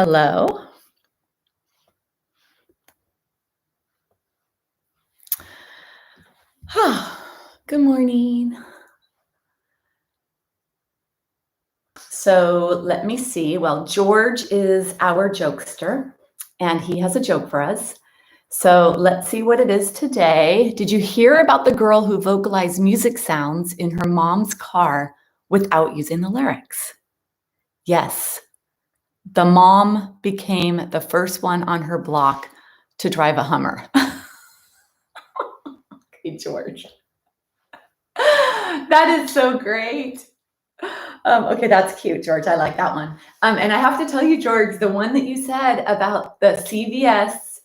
Hello. Good morning. So let me see. Well, George is our jokester, and he has a joke for us. So let's see what it is today. Did you hear about the girl who vocalized music sounds in her mom's car without using the lyrics? Yes. The mom became the first one on her block to drive a Hummer. Okay, George. That is so great. Okay, that's cute, George. I like that one. And I have to tell you, George, the one that you said about the CVS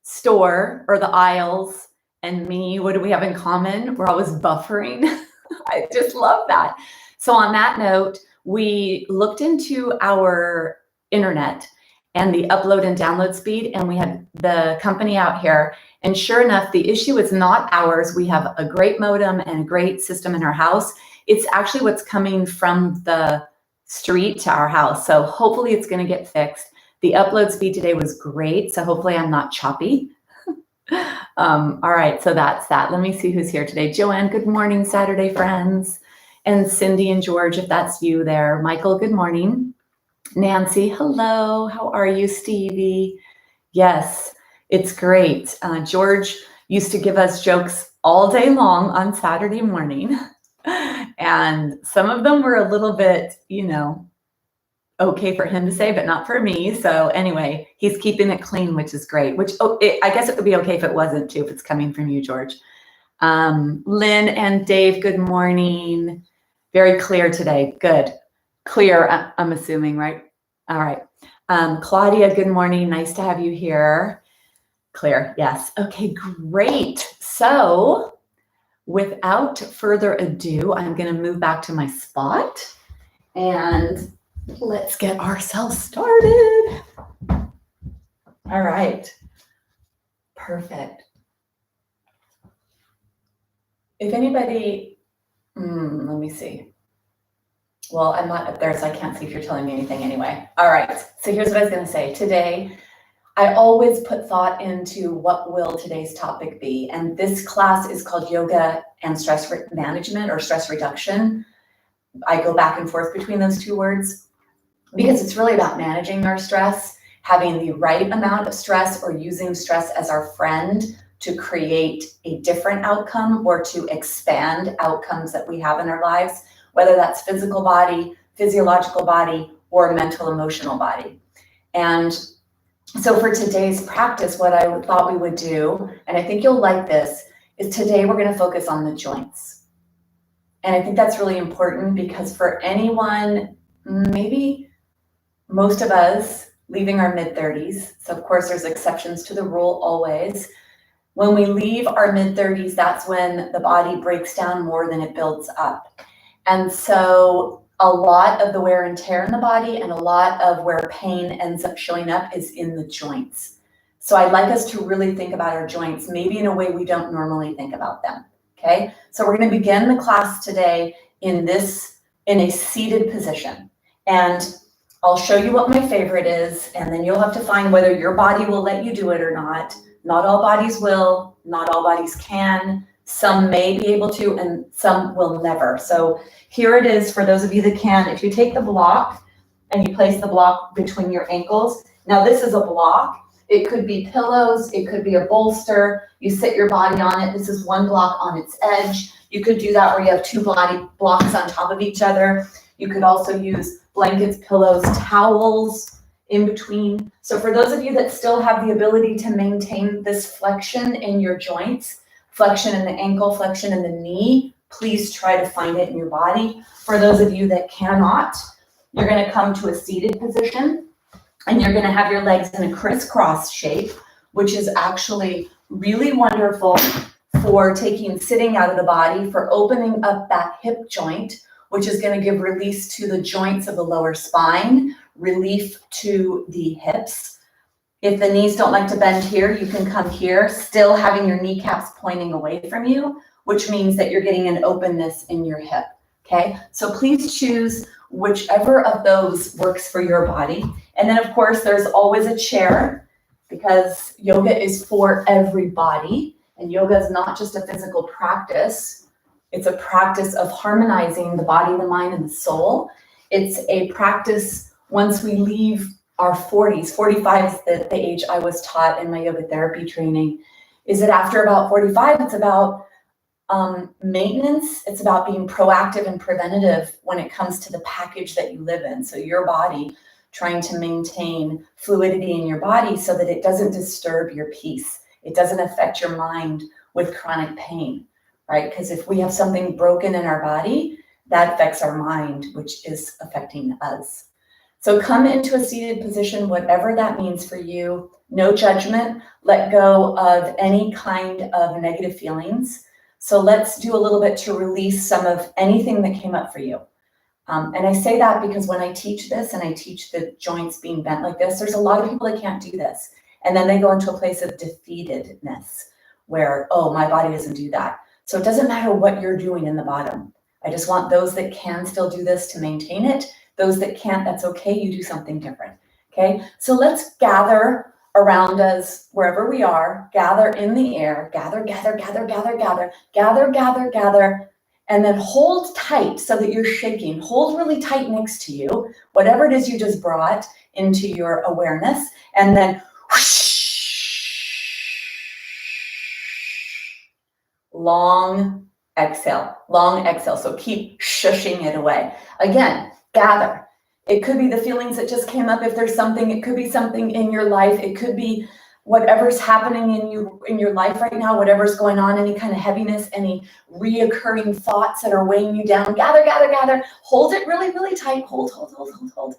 store or the aisles and me, what do we have in common? We're always buffering. I just love that. So on that note, we looked into our internet and the upload and download speed, and we had the company out here. And sure enough, the issue is not ours. We have a great modem and a great system in our house. It's actually what's coming from the street to our house. So hopefully it's going to get fixed. The upload speed today was great. So hopefully I'm not choppy. All right, so that's that. Let me see who's here today. Joanne, good morning, Saturday friends. And Cindy and George, if that's you there. Michael, good morning. Nancy, hello. How are you, Stevie? Yes, it's great. George used to give us jokes all day long on Saturday morning. And some of them were a little bit, okay for him to say, but not for me. So anyway, he's keeping it clean, which is great, I guess it would be okay if it wasn't too, if it's coming from you, George. Lynn and Dave, good morning. Very clear today. Good. Clear, I'm assuming, right? All right. Claudia, good morning. Nice to have you here. Clear. Yes. Okay, great. So without further ado, I'm going to move back to my spot and let's get ourselves started. All right. Perfect. If anybody, let me see. Well, I'm not up there, so I can't see if you're telling me anything anyway. All right. So here's what I was going to say. Today, I always put thought into what will today's topic be. And this class is called Yoga and Stress Management or Stress Reduction. I go back and forth between those two words because it's really about managing our stress, having the right amount of stress or using stress as our friend to create a different outcome or to expand outcomes that we have in our lives, whether that's physical body, physiological body, or mental, emotional body. And so for today's practice, what I thought we would do, and I think you'll like this, is today we're going to focus on the joints. And I think that's really important because for anyone, maybe most of us leaving our mid-30s, so of course there's exceptions to the rule always. When we leave our mid-30s, that's when the body breaks down more than it builds up. And so a lot of the wear and tear in the body and a lot of where pain ends up showing up is in the joints. So I'd like us to really think about our joints, maybe in a way we don't normally think about them, okay? So we're going to begin the class today in a seated position. And I'll show you what my favorite is, and then you'll have to find whether your body will let you do it or not. Not all bodies will, not all bodies can. Some may be able to, and some will never. So here it is for those of you that can. If you take the block and you place the block between your ankles. Now this is a block. It could be pillows. It could be a bolster. You sit your body on it. This is one block on its edge. You could do that where you have two body blocks on top of each other. You could also use blankets, pillows, towels in between. So for those of you that still have the ability to maintain this flexion in your joints, flexion in the ankle, flexion in the knee, please try to find it in your body. For those of you that cannot, you're going to come to a seated position and you're going to have your legs in a crisscross shape, which is actually really wonderful for taking sitting out of the body, for opening up that hip joint, which is going to give release to the joints of the lower spine, relief to the hips. If the knees don't like to bend here, you can come here, still having your kneecaps pointing away from you, which means that you're getting an openness in your hip, okay? So please choose whichever of those works for your body. And then of course, there's always a chair because yoga is for everybody. And yoga is not just a physical practice. It's a practice of harmonizing the body, the mind, and the soul. It's a practice once we leave our 40s, 45 is the age I was taught in my yoga therapy training, is that after about 45, it's about maintenance. It's about being proactive and preventative when it comes to the package that you live in. So your body, trying to maintain fluidity in your body so that it doesn't disturb your peace. It doesn't affect your mind with chronic pain, right? Because if we have something broken in our body, that affects our mind, which is affecting us. So come into a seated position, whatever that means for you. No judgment. Let go of any kind of negative feelings. So let's do a little bit to release some of anything that came up for you. And I say that because when I teach this and I teach the joints being bent like this, there's a lot of people that can't do this. And then they go into a place of defeatedness where, oh, my body doesn't do that. So it doesn't matter what you're doing in the bottom. I just want those that can still do this to maintain it. Those that can't, that's okay. You do something different. Okay. So let's gather around us wherever we are, gather in the air, gather, gather, gather, gather, gather, gather, gather, gather, and then hold tight so that you're shaking. Hold really tight next to you, whatever it is you just brought into your awareness, and then long exhale, long exhale. So keep shushing it away. Again, gather. It could be the feelings that just came up. If there's something, it could be something in your life. It could be whatever's happening in your life right now, whatever's going on, any kind of heaviness, any reoccurring thoughts that are weighing you down. Gather, gather, gather. Hold it really, really tight. Hold, hold, hold, hold, hold.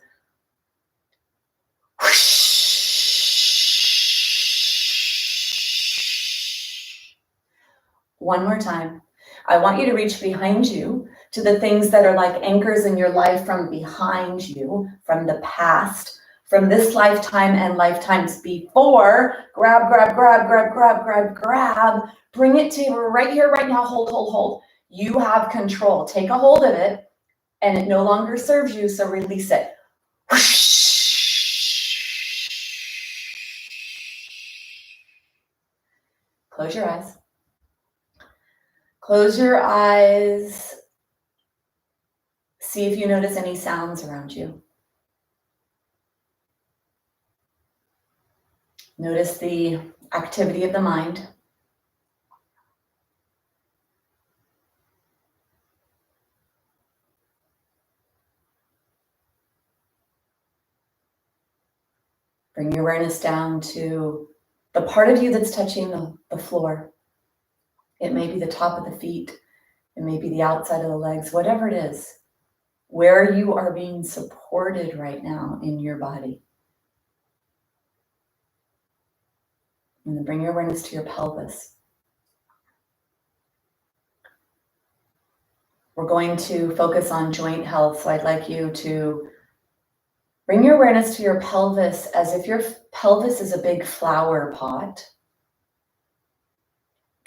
One more time. I want you to reach behind you to the things that are like anchors in your life from behind you, from the past, from this lifetime and lifetimes before. Grab, grab, grab, grab, grab, grab, grab. Bring it to right here, right now. Hold, hold, hold. You have control. Take a hold of it, and it no longer serves you, so release it. Close your eyes. Close your eyes. See if you notice any sounds around you. Notice the activity of the mind. Bring your awareness down to the part of you that's touching the floor. It may be the top of the feet. It may be the outside of the legs, whatever it is, where you are being supported right now in your body. And then bring your awareness to your pelvis. We're going to focus on joint health, so I'd like you to bring your awareness to your pelvis as if your pelvis is a big flower pot.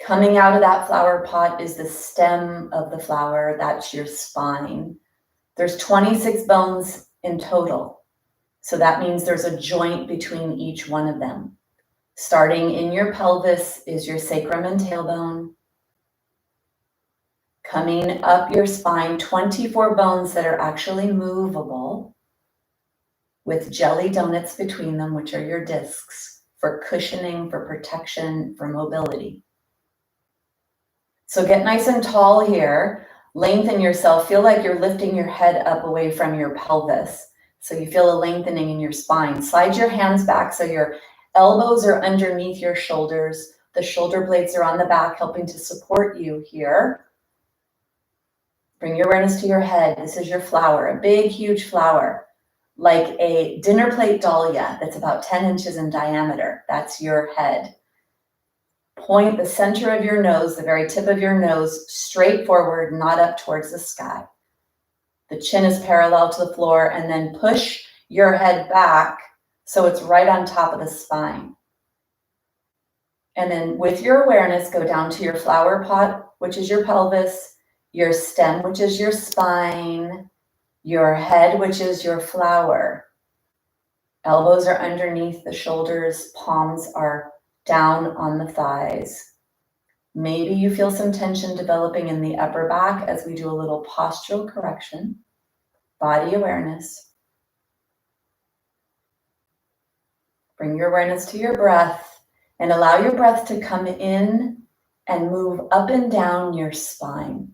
Coming out of that flower pot is the stem of the flower. That's your spine. There's 26 bones in total. So that means there's a joint between each one of them. Starting in your pelvis is your sacrum and tailbone. Coming up your spine, 24 bones that are actually movable with jelly donuts between them, which are your discs for cushioning, for protection, for mobility. So get nice and tall here. Lengthen yourself. Feel like you're lifting your head up away from your pelvis. So you feel a lengthening in your spine. Slide your hands back so your elbows are underneath your shoulders. The shoulder blades are on the back, helping to support you here. Bring your awareness to your head. This is your flower, a big, huge flower, like a dinner plate dahlia that's about 10 inches in diameter. That's your head. Point the center of your nose, the very tip of your nose, straight forward, not up towards the sky. The chin is parallel to the floor, and then push your head back so it's right on top of the spine. And then with your awareness, go down to your flower pot, which is your pelvis, your stem, which is your spine, your head, which is your flower. Elbows are underneath the shoulders, palms are down on the thighs. Maybe you feel some tension developing in the upper back as we do a little postural correction, body awareness. Bring your awareness to your breath and allow your breath to come in and move up and down your spine.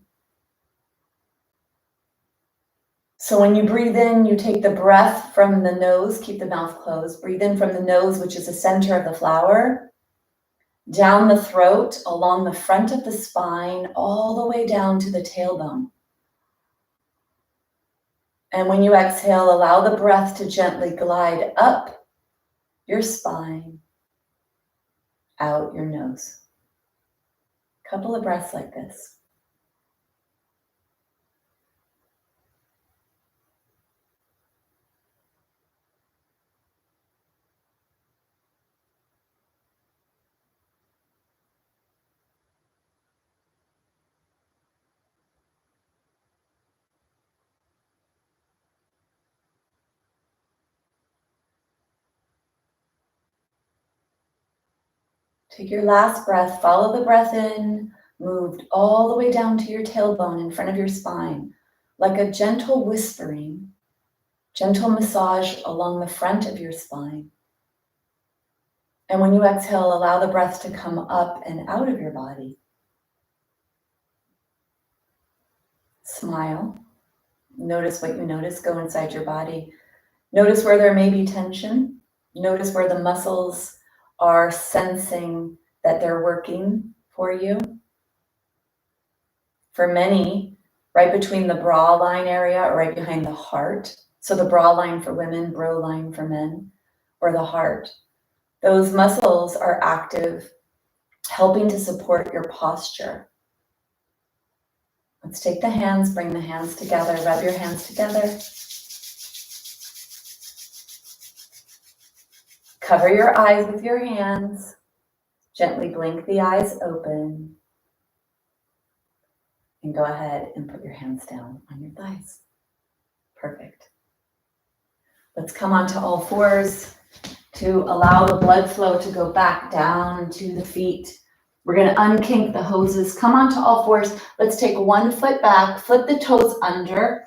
So when you breathe in, you take the breath from the nose, keep the mouth closed. Breathe in from the nose, which is the center of the flower, down the throat, along the front of the spine, all the way down to the tailbone. And when you exhale, allow the breath to gently glide up your spine, out your nose. Couple of breaths like this. Take your last breath, follow the breath in, moved all the way down to your tailbone in front of your spine, like a gentle whispering, gentle massage along the front of your spine. And when you exhale, allow the breath to come up and out of your body. Smile. Notice what you notice. Go inside your body. Notice where there may be tension. Notice where the muscles are sensing that they're working for you. For many, right between the bra line area or right behind the heart. So the bra line for women, bro line for men, or the heart. Those muscles are active, helping to support your posture. Let's take the hands, bring the hands together, rub your hands together. Cover your eyes with your hands. Gently blink the eyes open. And go ahead and put your hands down on your thighs. Perfect. Let's come onto all fours to allow the blood flow to go back down to the feet. We're going to unkink the hoses. Come onto all fours. Let's take one foot back, flip the toes under,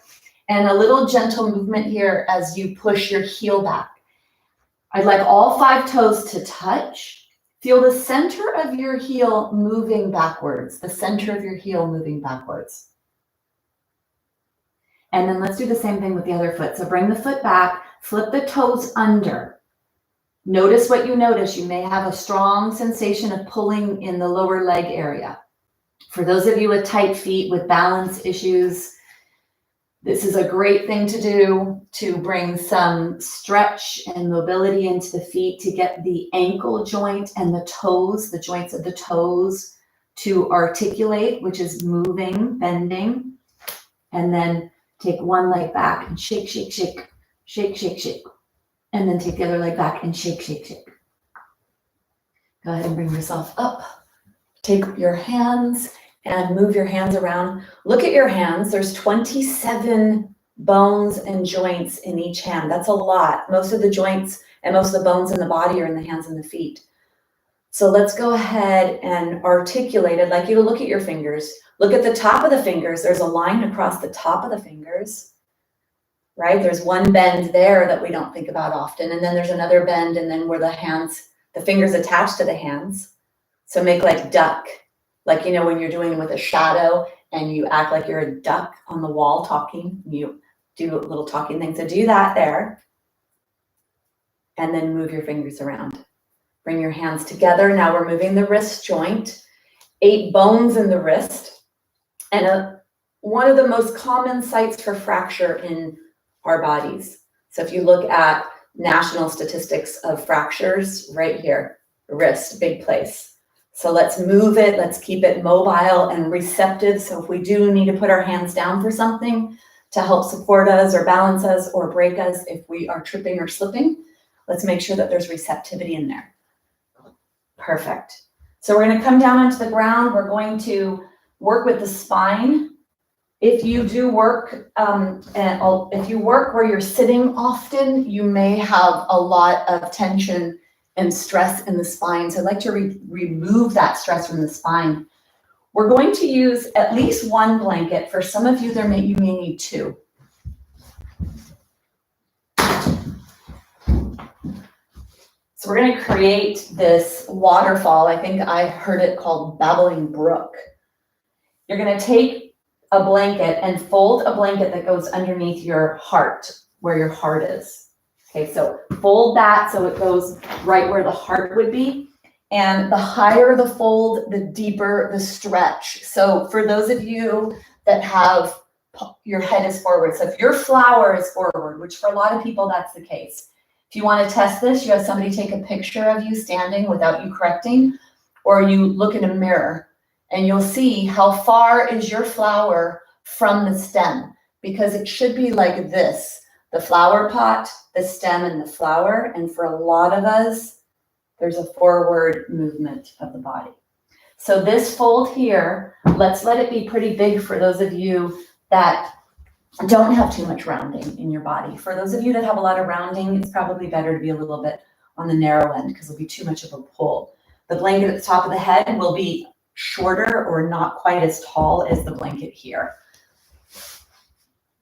and a little gentle movement here as you push your heel back. I'd like all 5 toes to touch. Feel the center of your heel moving backwards, the center of your heel moving backwards. And then let's do the same thing with the other foot. So bring the foot back, flip the toes under. Notice what you notice. You may have a strong sensation of pulling in the lower leg area. For those of you with tight feet, with balance issues, this is a great thing to do to bring some stretch and mobility into the feet, to get the ankle joint and the toes, the joints of the toes, to articulate, which is moving, bending. And then take one leg back and shake, shake, shake, shake, shake, shake. And then take the other leg back and shake, shake, shake. Go ahead and bring yourself up. Take your hands and move your hands around. Look at your hands. There's 27 bones and joints in each hand. That's a lot. Most of the joints and most of the bones in the body are in the hands and the feet. So let's go ahead and articulate it. I'd like you to look at your fingers. Look at the top of the fingers. There's a line across the top of the fingers, right? There's one bend there that we don't think about often. And then there's another bend, and then where the fingers attached to the hands. So make like duck. Like, you know, when you're doing with a shadow and you act like you're a duck on the wall talking, you do a little talking thing. So do that there. And then move your fingers around. Bring your hands together. Now we're moving the wrist joint. 8 bones in the wrist. And one of the most common sites for fracture in our bodies. So if you look at national statistics of fractures, right here, wrist, big place. So let's move it, let's keep it mobile and receptive. So if we do need to put our hands down for something to help support us or balance us or break us if we are tripping or slipping, let's make sure that there's receptivity in there. Perfect. So we're going to come down onto the ground. We're going to work with the spine If you do work, if you work where you're sitting often, you may have a lot of tension and stress in the spine. So I'd like to remove that stress from the spine. We're going to use at least one blanket. For some of you, you may need two. So we're going to create this waterfall. I think I heard it called Babbling Brook. You're going to take a blanket and fold a blanket that goes underneath your heart, where your heart is. Okay, so fold that so it goes right where the heart would be. And the higher the fold, the deeper the stretch. So for those of you that have, your head is forward. So if your flower is forward, which for a lot of people, that's the case. If you want to test this, you have somebody take a picture of you standing without you correcting, or you look in a mirror and you'll see how far is your flower from the stem, because it should be like this, the flower pot, the stem, and the flower. And for a lot of us, there's a forward movement of the body. So this fold here, let's let it be pretty big for those of you that don't have too much rounding in your body. For those of you that have a lot of rounding, it's probably better to be a little bit on the narrow end because it'll be too much of a pull. The blanket at the top of the head will be shorter or not quite as tall as the blanket here.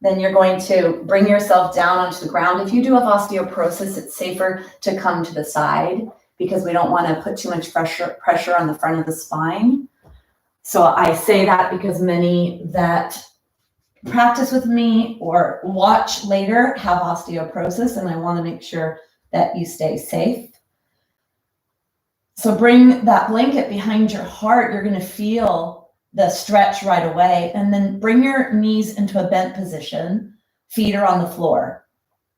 Then you're going to bring yourself down onto the ground. If you do have osteoporosis, it's safer to come to the side because we don't want to put too much pressure on the front of the spine. So I say that because many that practice with me or watch later have osteoporosis, and I want to make sure that you stay safe. So bring that blanket behind your heart. You're going to feel the stretch right away, and then bring your knees into a bent position. Feet are on the floor.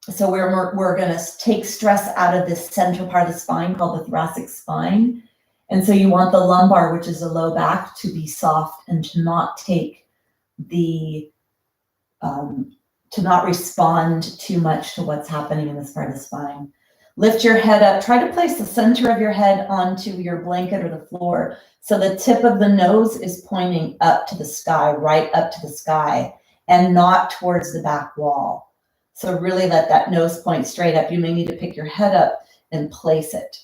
So we're going to take stress out of this central part of the spine called the thoracic spine. And so you want the lumbar, which is the low back, to be soft and to not take the to not respond too much to what's happening in this part of the spine. Lift your head up. Try to place the center of your head onto your blanket or the floor. So the tip of the nose is pointing up to the sky, right up to the sky, and not towards the back wall. So really let that nose point straight up. You may need to pick your head up and place it.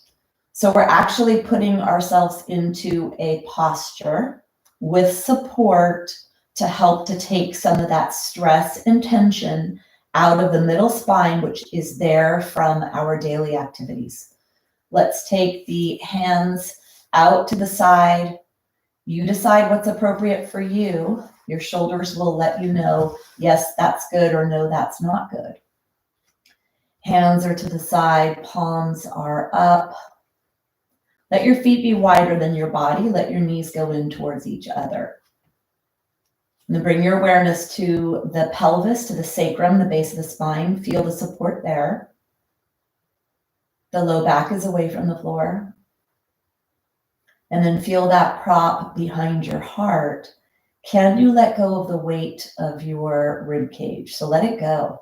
So we're actually putting ourselves into a posture with support to help to take some of that stress and tension out of the middle spine, which is there from our daily activities. Let's take the hands out to the side. You decide what's appropriate for you. Your shoulders will let you know, yes, that's good, or no, that's not good. Hands are to the side, palms are up. Let your feet be wider than your body. Let your knees go in towards each other. And then bring your awareness to the pelvis, to the sacrum, the base of the spine. Feel the support there. The low back is away from the floor. And then feel that prop behind your heart. Can you let go of the weight of your rib cage? So let it go.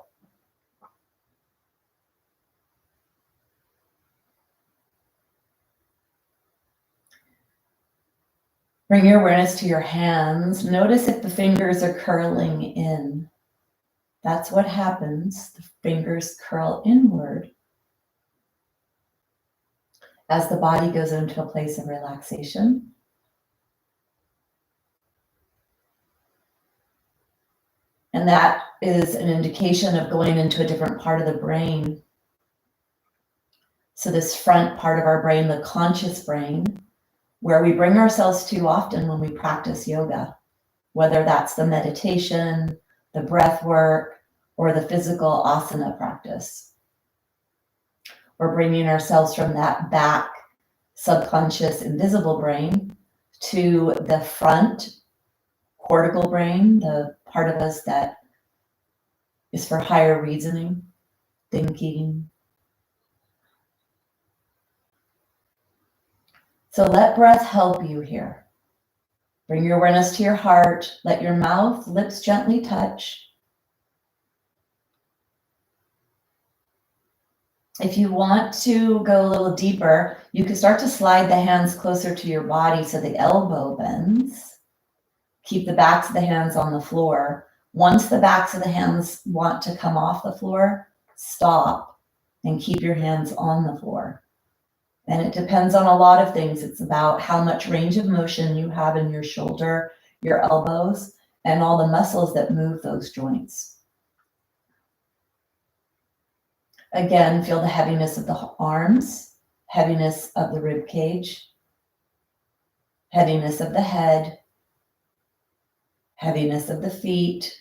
Bring your awareness to your hands. Notice if the fingers are curling in. That's what happens. The fingers curl inward as the body goes into a place of relaxation. And that is an indication of going into a different part of the brain. So this front part of our brain, the conscious brain, where we bring ourselves to often when we practice yoga, whether that's the meditation, the breath work, or the physical asana practice. We're bringing ourselves from that back subconscious invisible brain to the front cortical brain, the part of us that is for higher reasoning, thinking. So let breath help you here. Bring your awareness to your heart. Let your mouth, lips gently touch. If you want to go a little deeper, you can start to slide the hands closer to your body so the elbow bends. Keep the backs of the hands on the floor. Once the backs of the hands want to come off the floor, stop and keep your hands on the floor. And it depends on a lot of things. It's about how much range of motion you have in your shoulder, your elbows, and all the muscles that move those joints. Again, feel the heaviness of the arms, heaviness of the rib cage, heaviness of the head, heaviness of the feet,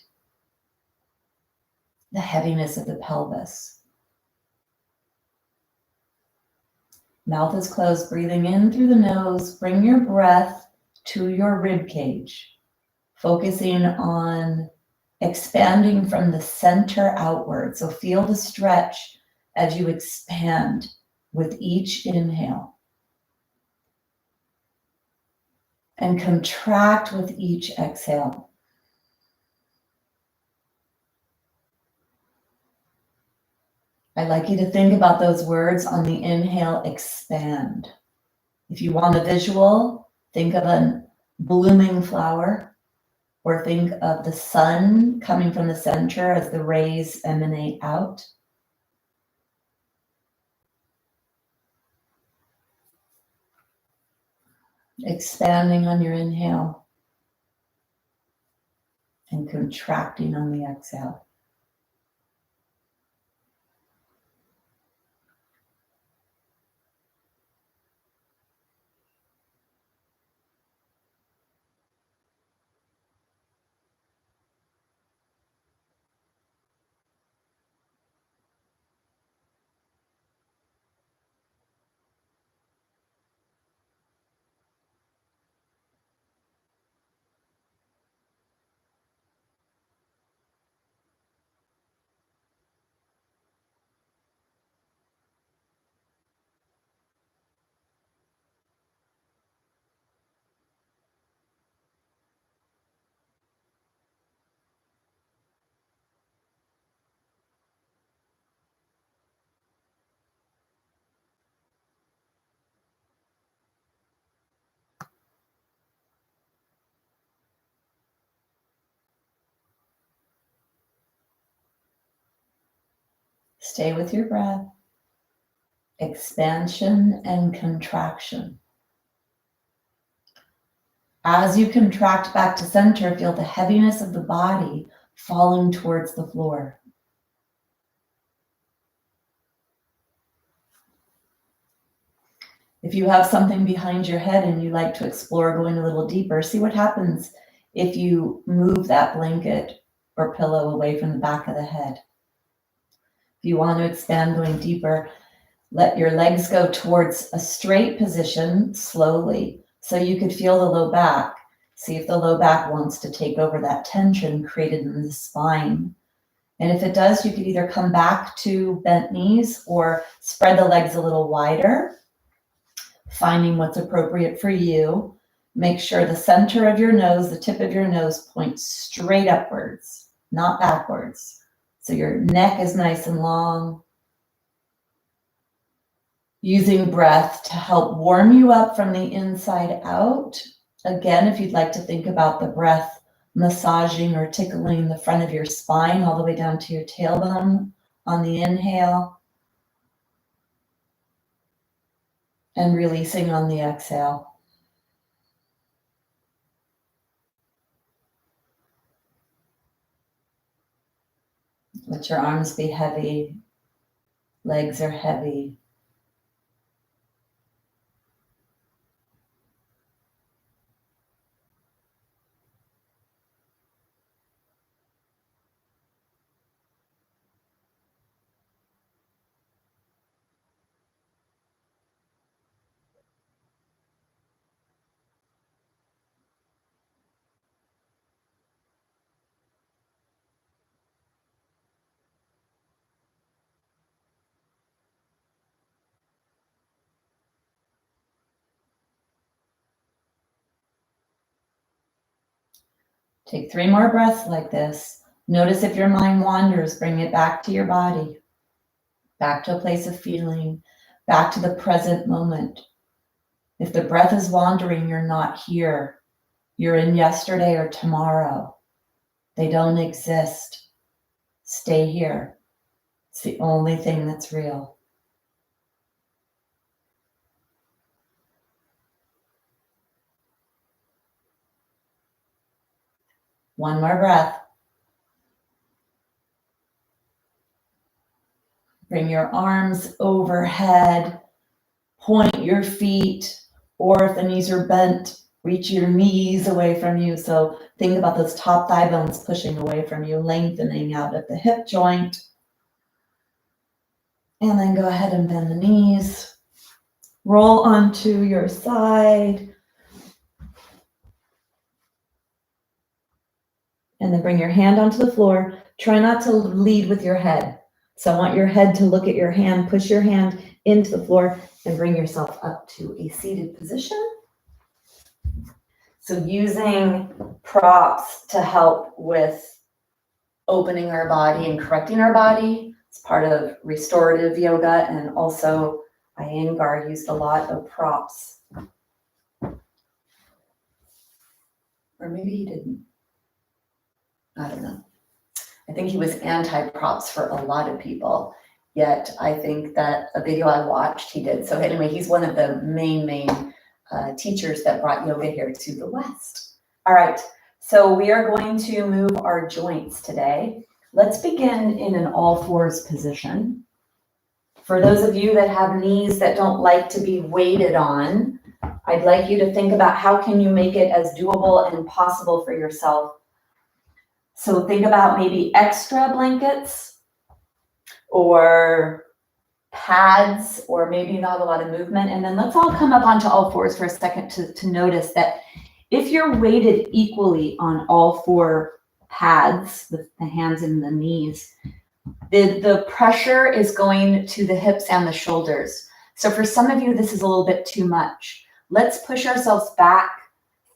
the heaviness of the pelvis. Mouth is closed, breathing in through the nose. Bring your breath to your rib cage, focusing on expanding from the center outward. So feel the stretch as you expand with each inhale. And contract with each exhale. I'd like you to think about those words on the inhale, expand. If you want a visual, think of a blooming flower, or think of the sun coming from the center as the rays emanate out. Expanding on your inhale and contracting on the exhale. Stay with your breath. Expansion and contraction. As you contract back to center, feel the heaviness of the body falling towards the floor. If you have something behind your head and you like to explore going a little deeper, see what happens if you move that blanket or pillow away from the back of the head. If you want to expand going deeper, let your legs go towards a straight position slowly so you could feel the low back. See if the low back wants to take over that tension created in the spine. And if it does, you could either come back to bent knees or spread the legs a little wider, finding what's appropriate for you. Make sure the center of your nose, the tip of your nose, points straight upwards, not backwards. So your neck is nice and long. Using breath to help warm you up from the inside out. Again, if you'd like to think about the breath massaging or tickling the front of your spine all the way down to your tailbone on the inhale. And releasing on the exhale. Let your arms be heavy. Legs are heavy. Take 3 more breaths like this. Notice if your mind wanders, bring it back to your body, back to a place of feeling, back to the present moment. If the breath is wandering, you're not here. You're in yesterday or tomorrow. They don't exist. Stay here. It's the only thing that's real. One more breath. Bring your arms overhead. Point your feet, or if the knees are bent, reach your knees away from you. So think about those top thigh bones pushing away from you, lengthening out at the hip joint. And then go ahead and bend the knees. Roll onto your side. And then bring your hand onto the floor. Try not to lead with your head. So I want your head to look at your hand. Push your hand into the floor and bring yourself up to a seated position. So using props to help with opening our body and correcting our body. It's part of restorative yoga, and also Iyengar used a lot of props. Or maybe he didn't. I don't know. I think he was anti-props for a lot of people, yet I think that a video I watched, he did. So anyway, he's one of the main teachers that brought yoga here to the West. All right, so we are going to move our joints today. Let's begin in an all fours position. For those of you that have knees that don't like to be weighted on, I'd like you to think about how can you make it as doable and possible for yourself. So think about maybe extra blankets or pads, or maybe not a lot of movement. And then let's all come up onto all fours for a second to notice that if you're weighted equally on all four pads, the hands and the knees, the pressure is going to the hips and the shoulders. So for some of you, this is a little bit too much. Let's push ourselves back.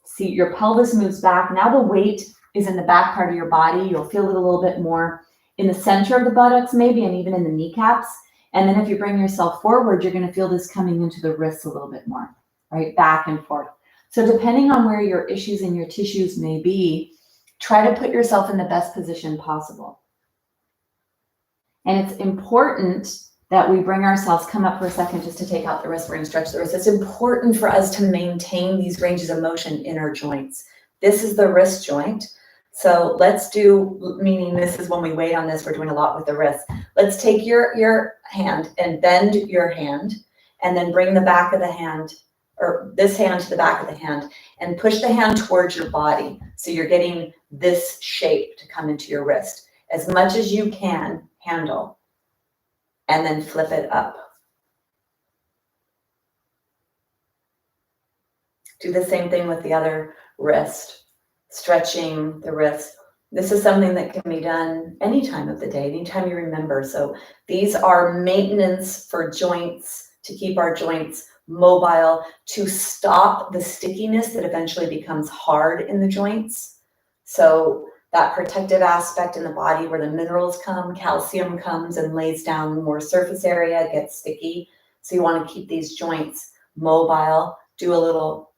See, your pelvis moves back. Now the weight is in the back part of your body. You'll feel it a little bit more in the center of the buttocks maybe, and even in the kneecaps. And then if you bring yourself forward, you're going to feel this coming into the wrists a little bit more, right? Back and forth. So depending on where your issues and your tissues may be, try to put yourself in the best position possible. And it's important that we bring ourselves, come up for a second just to take out the wrist. We're going to stretch the wrist. It's important for us to maintain these ranges of motion in our joints. This is the wrist joint. So let's do, meaning this is when we weight on this, we're doing a lot with the wrist. Let's take your hand and bend your hand, and then bring the back of the hand, or this hand to the back of the hand, and push the hand towards your body. So you're getting this shape to come into your wrist as much as you can handle, and then flip it up. Do the same thing with the other wrist. Stretching the wrist. This is something that can be done any time of the day, anytime you remember. So these are maintenance for joints, to keep our joints mobile, to stop the stickiness that eventually becomes hard in the joints. So that protective aspect in the body where the minerals come, calcium comes and lays down more surface area, gets sticky. So you want to keep these joints mobile. Do a little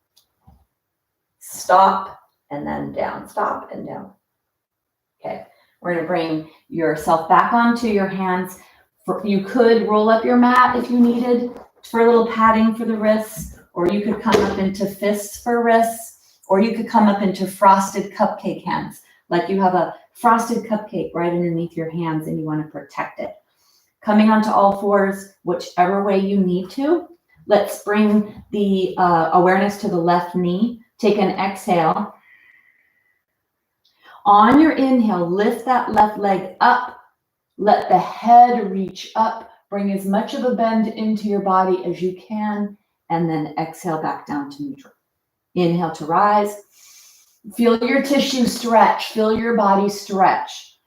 stop and then down, stop and down. Okay, we're going to bring yourself back onto your hands. You could roll up your mat if you needed for a little padding for the wrists, or you could come up into fists for wrists, or you could come up into frosted cupcake hands, like you have a frosted cupcake right underneath your hands and you want to protect it. Coming onto all fours, whichever way you need to. Let's bring the awareness to the left knee. Take an exhale. On your inhale, lift that left leg up. Let the head reach up. Bring as much of a bend into your body as you can, and then exhale back down to neutral. Inhale to rise. Feel your tissue stretch. Feel your body stretch.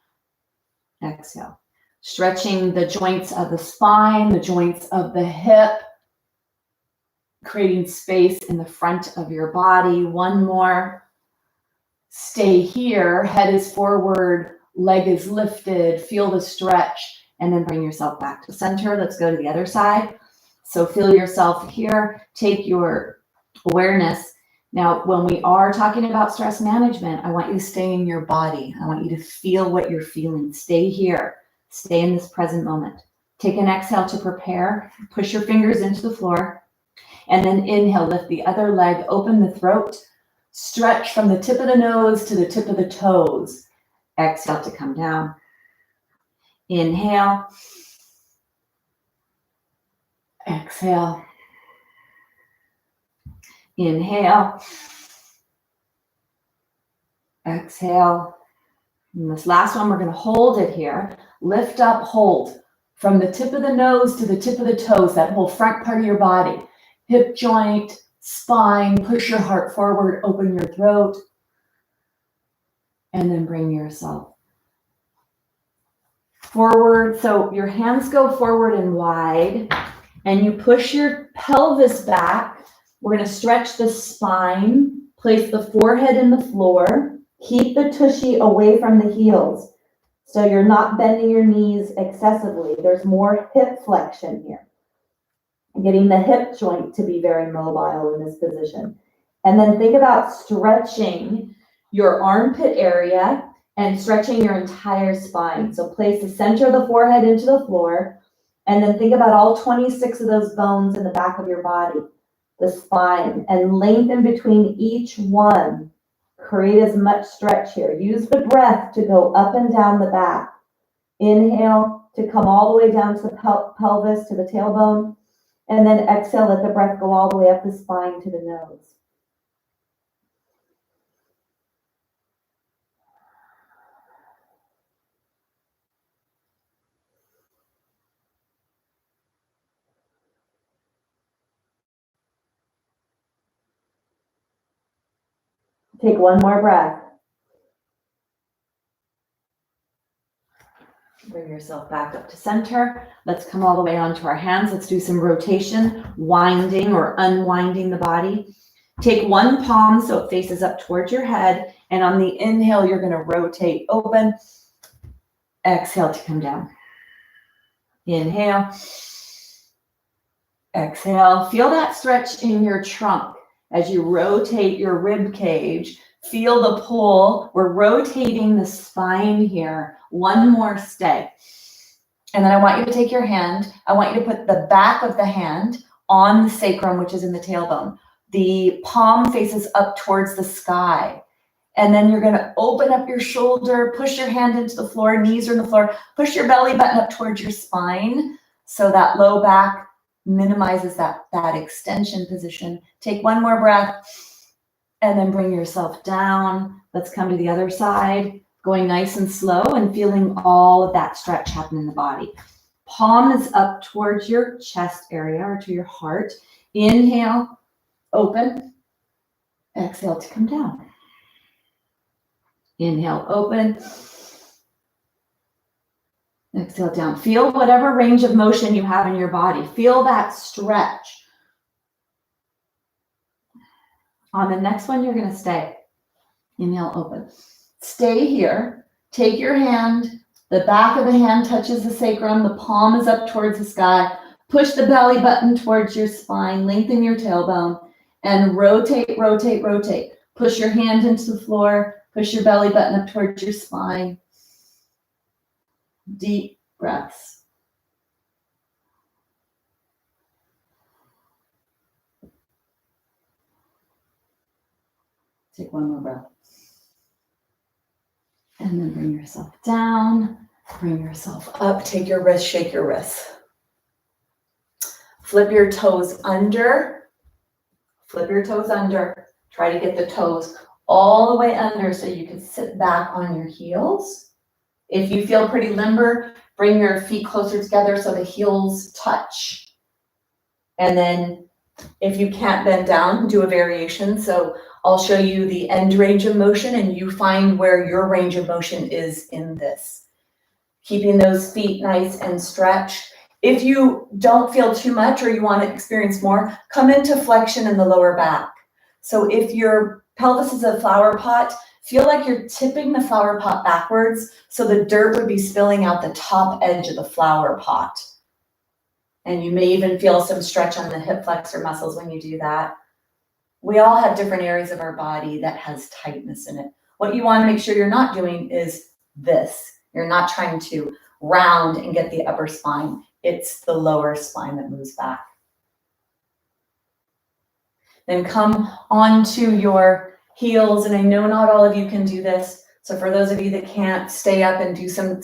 Exhale. Stretching the joints of the spine, the joints of the hip, creating space in the front of your body. One more. Stay here, head is forward, leg is lifted, feel the stretch, and then bring yourself back to center. Let's go to the other side. So feel yourself here, take your awareness, Now, when we are talking about stress management, I want you to stay in your body. I want you to feel what you're feeling. Stay here. Stay in this present moment. Take an exhale to prepare. Push your fingers into the floor. And then inhale, lift the other leg, open the throat. Stretch from the tip of the nose to the tip of the toes. Exhale to come down. Inhale. Exhale. Inhale. Exhale. And this last one, we're going to hold it here. Lift up, hold. From the tip of the nose to the tip of the toes, that whole front part of your body. Hip joint, spine, push your heart forward, open your throat. And then bring yourself forward. So your hands go forward and wide. And you push your pelvis back. We're going to stretch the spine. Place the forehead in the floor. Keep the tushy away from the heels. So you're not bending your knees excessively. There's more hip flexion here. Getting the hip joint to be very mobile in this position. And then think about stretching your armpit area and stretching your entire spine. So place the center of the forehead into the floor. And then think about all 26 of those bones in the back of your body, the spine, and lengthen between each one. Create as much stretch here. Use the breath to go up and down the back. Inhale to come all the way down to the pelvis, to the tailbone. And then exhale, let the breath go all the way up the spine to the nose. Take one more breath. Bring yourself back up to center. Let's come all the way onto our hands. Let's do some rotation, winding or unwinding the body. Take one palm so it faces up towards your head. And on the inhale, you're going to rotate open. Exhale to come down. Inhale. Exhale. Feel that stretch in your trunk as you rotate your rib cage. Feel the pull. We're rotating the spine here. One more stay. And then I want you to take your hand. I want you to put the back of the hand on the sacrum, which is in the tailbone. The palm faces up towards the sky. And then you're going to open up your shoulder, push your hand into the floor, knees are in the floor, push your belly button up towards your spine. So that low back minimizes that extension position. Take one more breath and then bring yourself down. Let's come to the other side, going nice and slow and feeling all of that stretch happen in the body. Palm is up towards your chest area or to your heart. Inhale, open. Exhale to come down. Inhale, open. Exhale down. Feel whatever range of motion you have in your body. Feel that stretch. On the next one, you're going to stay. Inhale, open. Stay here. Take your hand. The back of the hand touches the sacrum. The palm is up towards the sky. Push the belly button towards your spine. Lengthen your tailbone. And rotate, rotate, rotate. Push your hand into the floor. Push your belly button up towards your spine. Deep breaths. Take one more breath. And then bring yourself down. Bring yourself up. Take your wrist, shake your wrists. Flip your toes under. Flip your toes under. Try to get the toes all the way under so you can sit back on your heels. If you feel pretty limber, bring your feet closer together so the heels touch. And then if you can't bend down, do a variation. So I'll show you the end range of motion and you find where your range of motion is in this. Keeping those feet nice and stretched. If you don't feel too much or you want to experience more, come into flexion in the lower back. So if your pelvis is a flower pot, feel like you're tipping the flower pot backwards so the dirt would be spilling out the top edge of the flower pot. And you may even feel some stretch on the hip flexor muscles when you do that. We all have different areas of our body that has tightness in it. What you want to make sure you're not doing is this. You're not trying to round and get the upper spine. It's the lower spine that moves back. Then come onto your heels, and I know not all of you can do this. So for those of you that can't, stay up and do some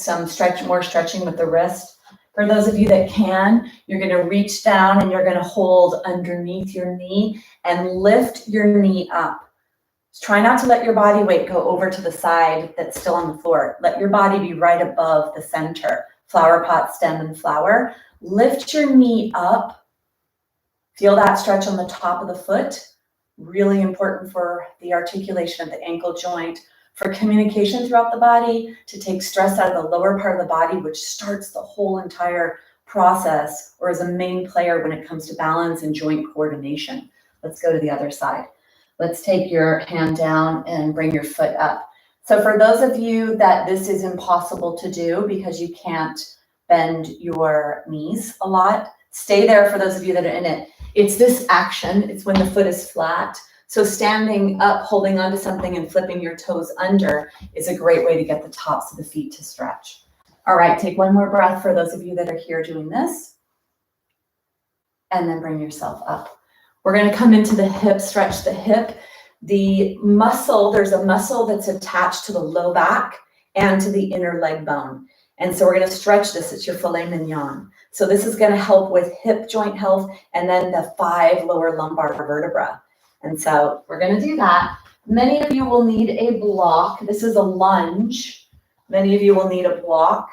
more stretching with the wrist. For those of you that can, you're going to reach down and you're going to hold underneath your knee and lift your knee up. Try not to let your body weight go over to the side that's still on the floor. Let your body be right above the center. Flower pot, stem, and flower. Lift your knee up. Feel that stretch on the top of the foot. Really important for the articulation of the ankle joint, for communication throughout the body, to take stress out of the lower part of the body, which starts the whole entire process, or is a main player when it comes to balance and joint coordination. Let's go to the other side. Let's take your hand down and bring your foot up. So for those of you that this is impossible to do because you can't bend your knees a lot, stay there for those of you that are in it. It's this action. It's when the foot is flat. So standing up, holding onto something and flipping your toes under is a great way to get the tops of the feet to stretch. All right, take one more breath for those of you that are here doing this. And then bring yourself up. We're going to come into the hip, stretch the hip. The muscle, there's a muscle that's attached to the low back and to the inner leg bone. And so we're going to stretch this. It's your filet mignon. So this is going to help with hip joint health and then the 5 lower lumbar vertebra. And so we're going to do that. Many of you will need a block. This is a lunge. Many of you will need a block.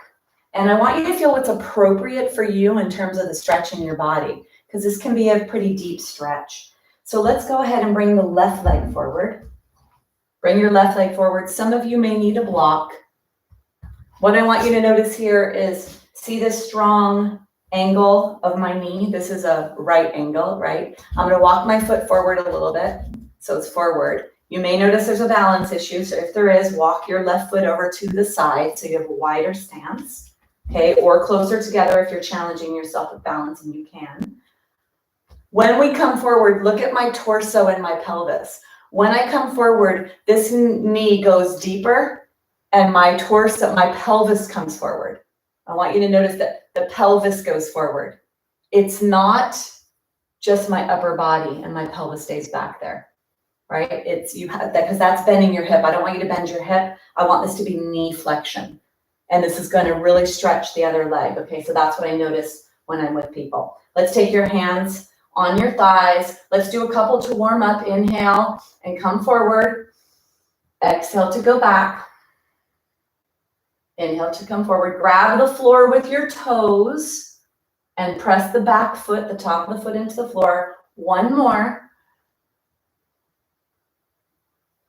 And I want you to feel what's appropriate for you in terms of the stretch in your body, because this can be a pretty deep stretch. So let's go ahead and bring the left leg forward. Bring your left leg forward. Some of you may need a block. What I want you to notice here is, see this strong angle of my knee? This is a right angle, right? I'm going to walk my foot forward a little bit, so it's forward. You may notice there's a balance issue, so if there is, walk your left foot over to the side so you have a wider stance, okay? Or closer together if you're challenging yourself with balance, and you can. When we come forward, look at my torso and my pelvis. When I come forward, this knee goes deeper and my torso, my pelvis comes forward. I want you to notice that the pelvis goes forward. It's not just my upper body and my pelvis stays back there, right? It's you have that because that's bending your hip. I don't want you to bend your hip. I want this to be knee flexion. And this is going to really stretch the other leg. Okay, so that's what I notice when I'm with people. Let's take your hands on your thighs. Let's do a couple to warm up. Inhale and come forward. Exhale to go back. Inhale to come forward. Grab the floor with your toes and press the back foot, the top of the foot into the floor. One more.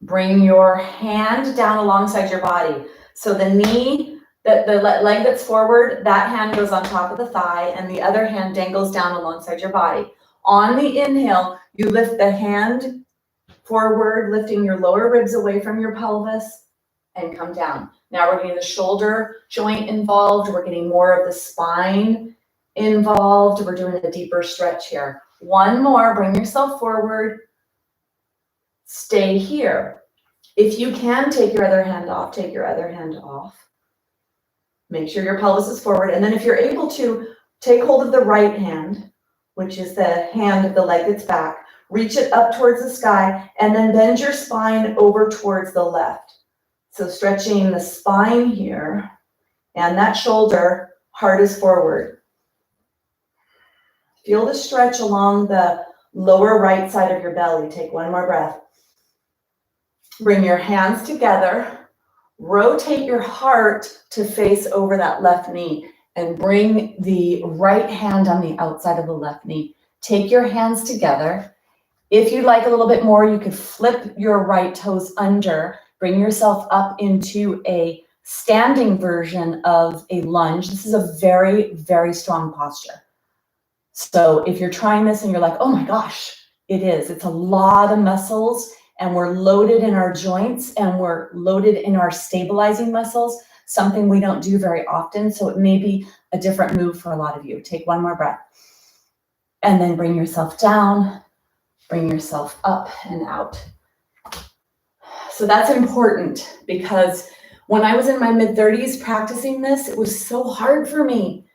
Bring your hand down alongside your body. So the knee, the leg that's forward, that hand goes on top of the thigh and the other hand dangles down alongside your body. On the inhale, you lift the hand forward, lifting your lower ribs away from your pelvis and come down. Now we're getting the shoulder joint involved. We're getting more of the spine involved. We're doing a deeper stretch here. One more, bring yourself forward. Stay here. If you can, take your other hand off. Take your other hand off. Make sure your pelvis is forward. And then if you're able to, take hold of the right hand, which is the hand of the leg that's back. Reach it up towards the sky and then bend your spine over towards the left. So stretching the spine here and that shoulder, heart is forward. Feel the stretch along the lower right side of your belly. Take one more breath. Bring your hands together. Rotate your heart to face over that left knee and bring the right hand on the outside of the left knee. Take your hands together. If you'd like a little bit more, you could flip your right toes under. Bring yourself up into a standing version of a lunge. This is a very, very strong posture. So if you're trying this and you're like, oh my gosh, it is. It's a lot of muscles and we're loaded in our joints and we're loaded in our stabilizing muscles, something we don't do very often. So it may be a different move for a lot of you. Take one more breath and then bring yourself down. Bring yourself up and out. So that's important because when I was in my mid-30s practicing this, it was so hard for me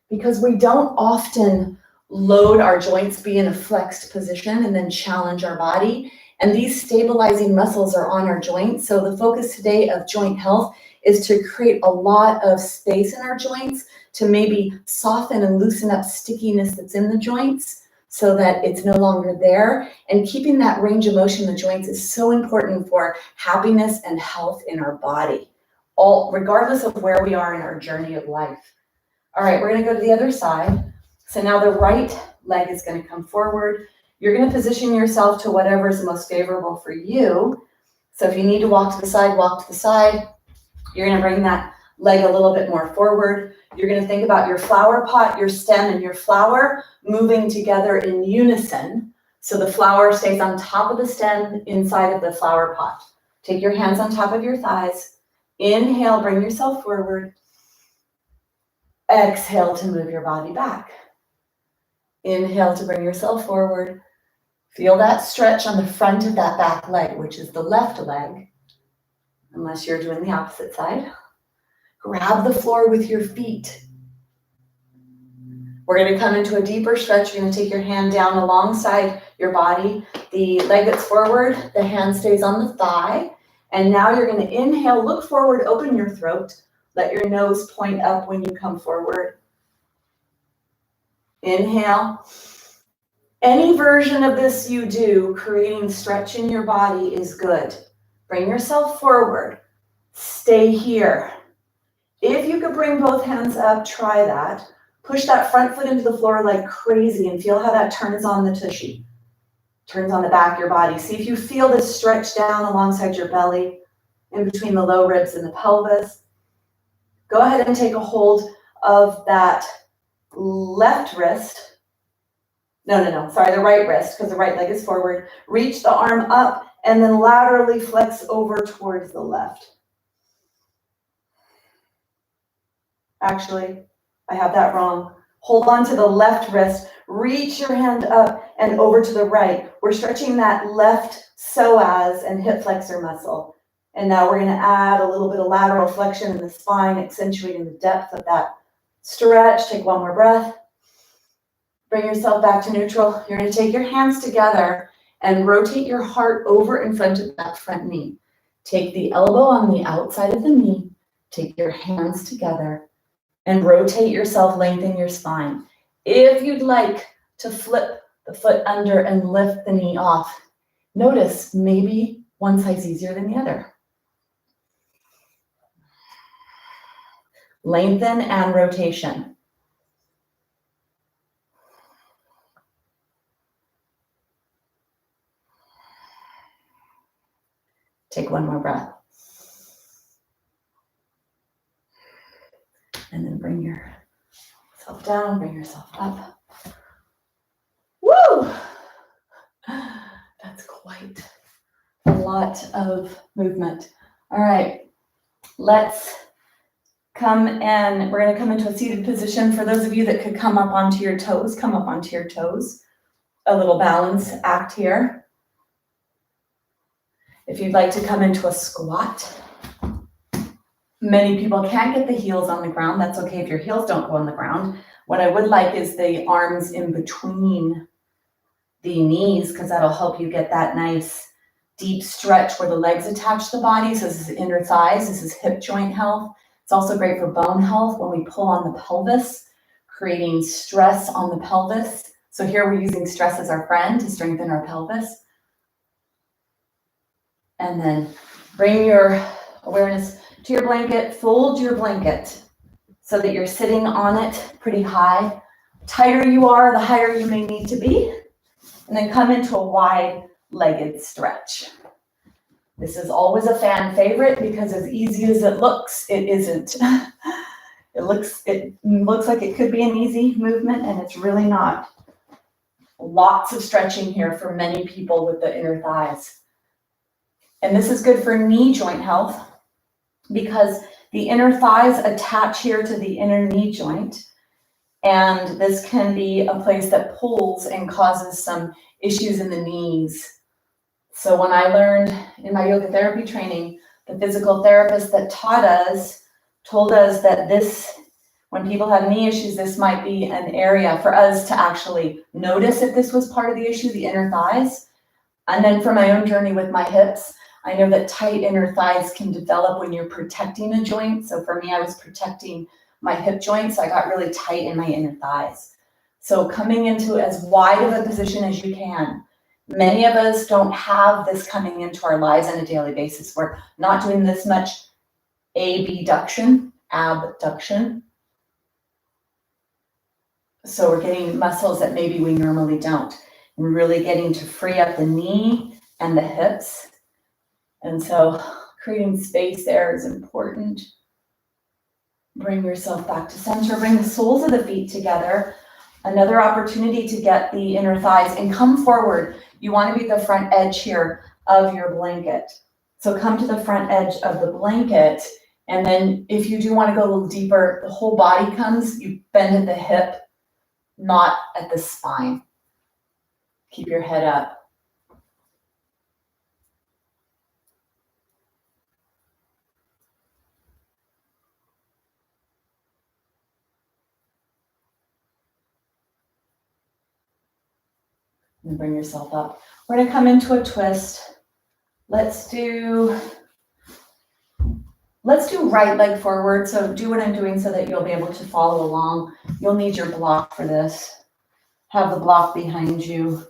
because we don't often load our joints, be in a flexed position, and then challenge our body. And these stabilizing muscles are on our joints. So the focus today of joint health is to create a lot of space in our joints to maybe soften and loosen up stickiness that's in the joints so that it's no longer there. And keeping that range of motion in the joints is so important for happiness and health in our body, regardless of where we are in our journey of life. All right, we're gonna go to the other side. So now the right leg is gonna come forward. You're gonna position yourself to whatever is most favorable for you. So if you need to walk to the side, walk to the side. You're gonna bring that leg a little bit more forward. You're gonna think about your flower pot, your stem, and your flower moving together in unison. So the flower stays on top of the stem inside of the flower pot. Take your hands on top of your thighs. Inhale, bring yourself forward. Exhale to move your body back. Inhale to bring yourself forward. Feel that stretch on the front of that back leg, which is the left leg, unless you're doing the opposite side. Grab the floor with your feet. We're going to come into a deeper stretch. You're going to take your hand down alongside your body. The leg that's forward, the hand stays on the thigh. And now you're going to inhale, look forward, open your throat. Let your nose point up when you come forward. Inhale. Any version of this you do, creating stretch in your body is good. Bring yourself forward. Stay here. If you could bring both hands up, try that. Push that front foot into the floor like crazy and feel how that turns on the tushy. Turns on the back of your body. See if you feel this stretch down alongside your belly, in between the low ribs and the pelvis. Go ahead and take a hold of that left wrist. Sorry, the right wrist, because the right leg is forward. Reach the arm up and then laterally flex over towards the left. Actually, I have that wrong. Hold on to the left wrist. Reach your hand up and over to the right. We're stretching that left psoas and hip flexor muscle. And now we're going to add a little bit of lateral flexion in the spine, accentuating the depth of that stretch. Take one more breath. Bring yourself back to neutral. You're going to take your hands together and rotate your heart over in front of that front knee. Take the elbow on the outside of the knee. Take your hands together and rotate yourself, lengthen your spine. If you'd like to flip the foot under and lift the knee off, notice maybe one side's easier than the other. Lengthen and rotation. Take one more breath. And then bring yourself down, bring yourself up. Woo! That's quite a lot of movement. All right, let's come and we're going to come into a seated position. For those of you that could come up onto your toes, come up onto your toes. A little balance act here. If you'd like to come into a squat, many people can't get the heels on the ground. That's okay if your heels don't go on the ground. What I would like is the arms in between the knees, because that'll help you get that nice deep stretch where the legs attach to the body. So this is inner thighs, this is hip joint health. It's also great for bone health when we pull on the pelvis, creating stress on the pelvis. So here we're using stress as our friend to strengthen our pelvis. And then bring your awareness to your blanket, fold your blanket so that you're sitting on it pretty high. Tighter you are, the higher you may need to be. And then come into a wide-legged stretch. This is always a fan favorite because as easy as it looks, it isn't. It looks like it could be an easy movement, and it's really not. Lots of stretching here for many people with the inner thighs. And this is good for knee joint health because the inner thighs attach here to the inner knee joint. And this can be a place that pulls and causes some issues in the knees. So when I learned in my yoga therapy training, the physical therapist that taught us told us that when people have knee issues, this might be an area for us to actually notice if this was part of the issue, the inner thighs. And then for my own journey with my hips, I know that tight inner thighs can develop when you're protecting a joint. So for me, I was protecting my hip joint, so I got really tight in my inner thighs. So coming into as wide of a position as you can. Many of us don't have this coming into our lives on a daily basis. We're not doing this much abduction. So we're getting muscles that maybe we normally don't, and really getting to free up the knee and the hips. And so creating space there is important. Bring yourself back to center. Bring the soles of the feet together. Another opportunity to get the inner thighs and come forward. You want to be at the front edge here of your blanket. So come to the front edge of the blanket. And then if you do want to go a little deeper, the whole body comes. You bend at the hip, not at the spine. Keep your head up. And bring yourself up. We're going to come into a twist. Let's do right leg forward. So do what I'm doing so that you'll be able to follow along. You'll need your block for this. Have the block behind you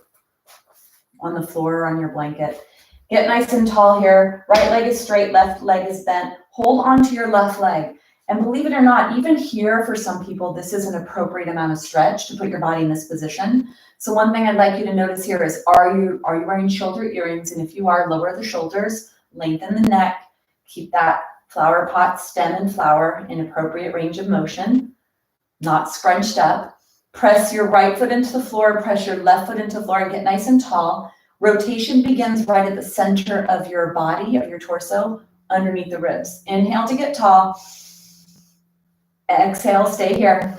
on the floor or on your blanket. Get nice and tall here. Right leg is straight, left leg is bent. Hold on to your left leg. And believe it or not, even here for some people, this is an appropriate amount of stretch to put your body in this position. So one thing I'd like you to notice here is, are you wearing shoulder earrings? And if you are, lower the shoulders, lengthen the neck, keep that flower pot stem and flower in appropriate range of motion, not scrunched up. Press your right foot into the floor, press your left foot into the floor, and get nice and tall. Rotation begins right at the center of your body, of your torso, underneath the ribs. Inhale to get tall. Exhale, stay here.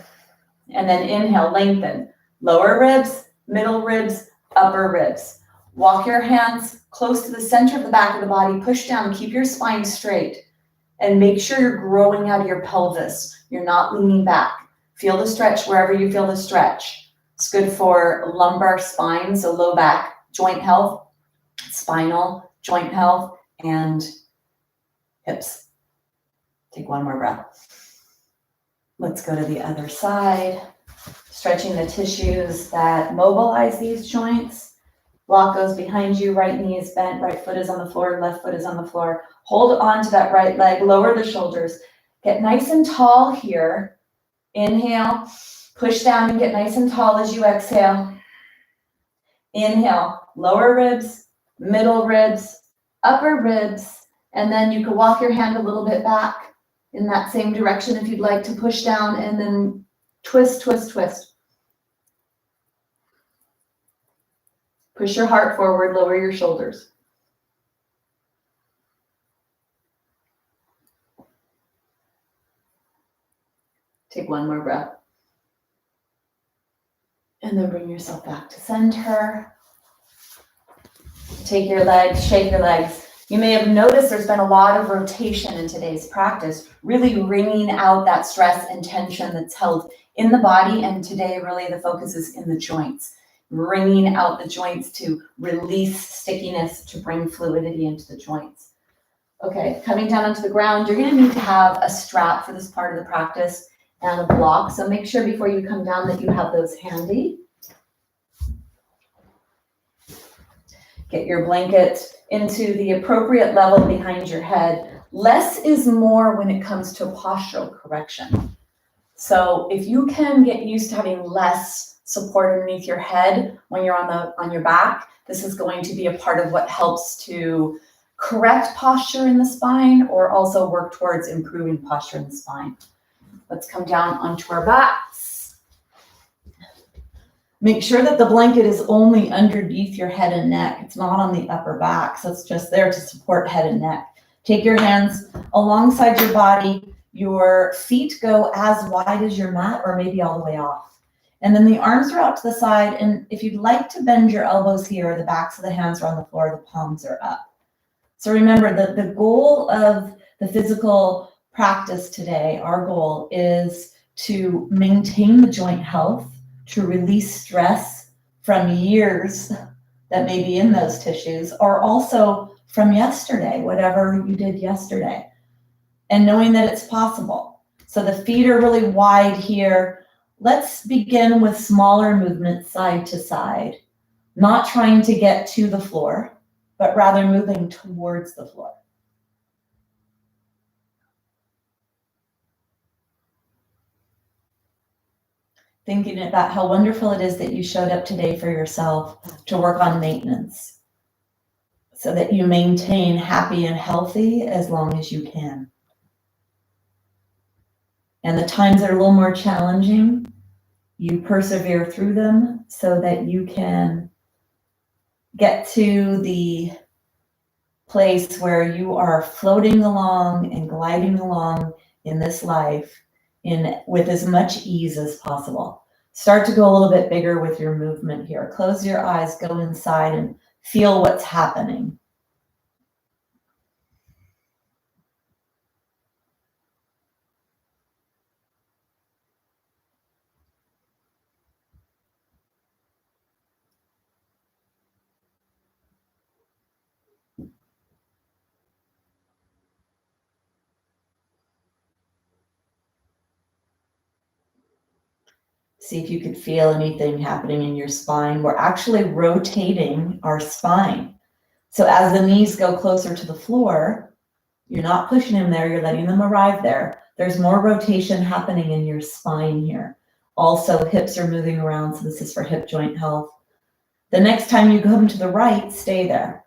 And then inhale, lengthen. Lower ribs, middle ribs, upper ribs. Walk your hands close to the center of the back of the body. Push down, keep your spine straight. And make sure you're growing out of your pelvis. You're not leaning back. Feel the stretch wherever you feel the stretch. It's good for lumbar spine, so low back joint health, spinal joint health, and hips. Take one more breath. Let's go to the other side. Stretching the tissues that mobilize these joints. Block goes behind you, right knee is bent, right foot is on the floor, left foot is on the floor. Hold on to that right leg, lower the shoulders. Get nice and tall here. Inhale, push down and get nice and tall as you exhale. Inhale, lower ribs, middle ribs, upper ribs, and then you can walk your hand a little bit back in that same direction if you'd like to push down, and then twist, twist, twist. Push your heart forward, lower your shoulders. Take one more breath. And then bring yourself back to center. Take your legs, shake your legs. You may have noticed there's been a lot of rotation in today's practice, really wringing out that stress and tension that's held in the body. And today, really, the focus is in the joints, wringing out the joints to release stickiness, to bring fluidity into the joints. Okay, coming down onto the ground, you're going to need to have a strap for this part of the practice and a block. So make sure before you come down that you have those handy. Get your blanket into the appropriate level behind your head. Less is more when it comes to postural correction. So if you can get used to having less support underneath your head when you're on your back, this is going to be a part of what helps to correct posture in the spine, or also work towards improving posture in the spine. Let's come down onto our backs. Make sure that the blanket is only underneath your head and neck. It's not on the upper back, so it's just there to support head and neck. Take your hands alongside your body. Your feet go as wide as your mat, or maybe all the way off. And then the arms are out to the side. And if you'd like to bend your elbows here, the backs of the hands are on the floor, the palms are up. So remember that the goal of the physical practice today, our goal is to maintain the joint health, to release stress from years that may be in those tissues, or also from yesterday, whatever you did yesterday, and knowing that it's possible. So the feet are really wide here. Let's begin with smaller movements side to side, not trying to get to the floor, but rather moving towards the floor. Thinking about how wonderful it is that you showed up today for yourself to work on maintenance so that you maintain happy and healthy as long as you can. And the times that are a little more challenging, you persevere through them so that you can get to the place where you are floating along and gliding along in this life with as much ease as possible. Start to go a little bit bigger with your movement here. Close your eyes, go inside and feel what's happening. See if you could feel anything happening in your spine. We're actually rotating our spine. So as the knees go closer to the floor, you're not pushing them there, you're letting them arrive there. There's more rotation happening in your spine here. Also, hips are moving around, so this is for hip joint health. The next time you come to the right, stay there.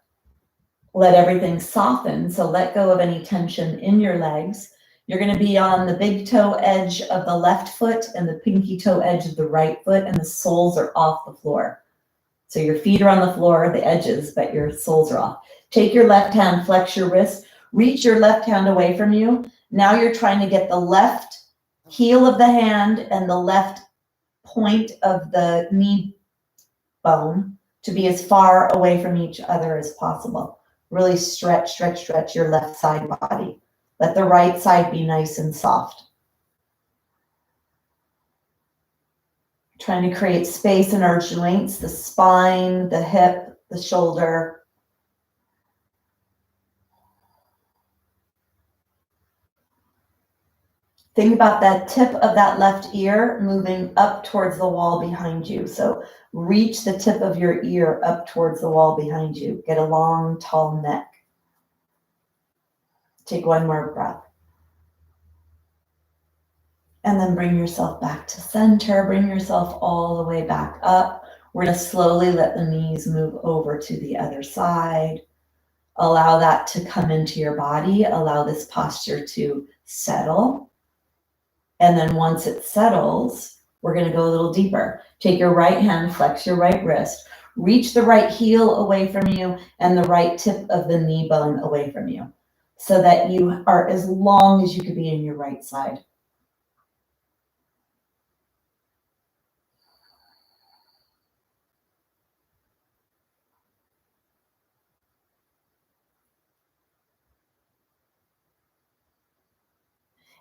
Let everything soften, so let go of any tension in your legs. You're going to be on the big toe edge of the left foot and the pinky toe edge of the right foot, and the soles are off the floor. So your feet are on the floor, the edges, but your soles are off. Take your left hand, flex your wrist, reach your left hand away from you. Now you're trying to get the left heel of the hand and the left point of the knee bone to be as far away from each other as possible. Really stretch, stretch, stretch your left side body. Let the right side be nice and soft. Trying to create space in our joints, the spine, the hip, the shoulder. Think about that tip of that left ear moving up towards the wall behind you. So reach the tip of your ear up towards the wall behind you. Get a long, tall neck. Take one more breath. And then bring yourself back to center. Bring yourself all the way back up. We're going to slowly let the knees move over to the other side. Allow that to come into your body. Allow this posture to settle. And then once it settles, we're going to go a little deeper. Take your right hand, flex your right wrist. Reach the right heel away from you and the right tip of the knee bone away from you so that you are as long as you could be in your right side.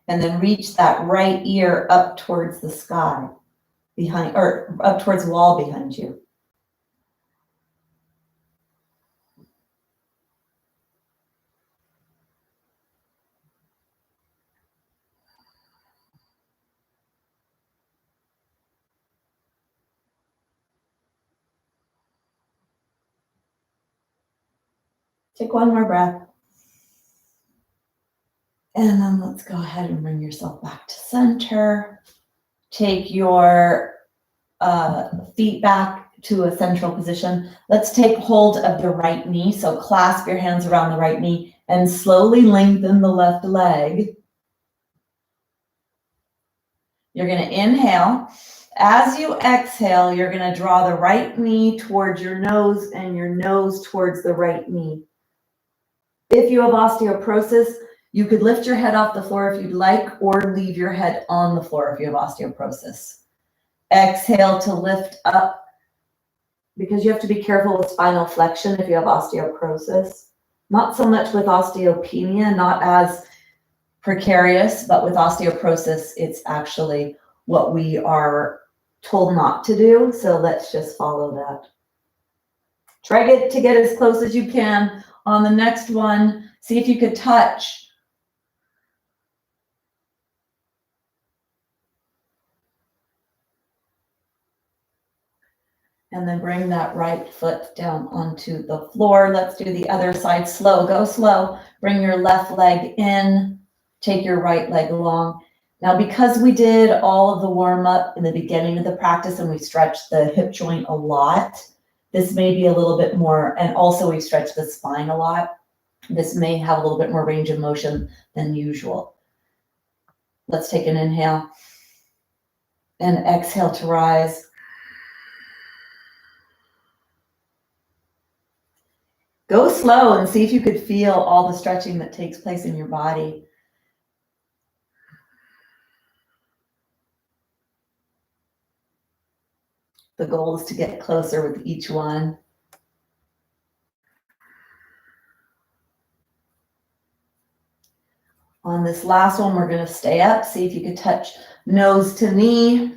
And then reach that right ear up towards the sky behind, or up towards the wall behind you. Take one more breath. And then let's go ahead and bring yourself back to center. Take your feet back to a central position. Let's take hold of the right knee. So clasp your hands around the right knee and slowly lengthen the left leg. You're going to inhale. As you exhale, you're going to draw the right knee towards your nose and your nose towards the right knee. If you have osteoporosis, you could lift your head off the floor if you'd like, or leave your head on the floor if you have osteoporosis. Exhale to lift up, because you have to be careful with spinal flexion if you have osteoporosis. Not so much with osteopenia, not as precarious, but with osteoporosis, it's actually what we are told not to do. So let's just follow that. Try to get as close as you can. On the next one, see if you could touch. And then bring that right foot down onto the floor. Let's do the other side slow. Go slow. Bring your left leg in. Take your right leg along. Now, because we did all of the warm up in the beginning of the practice and we stretched the hip joint a lot, this may be a little bit more, and also we've stretched the spine a lot. This may have a little bit more range of motion than usual. Let's take an inhale and exhale to rise. Go slow and see if you could feel all the stretching that takes place in your body. The goal is to get closer with each one. On this last one, we're going to stay up. See if you could touch nose to knee.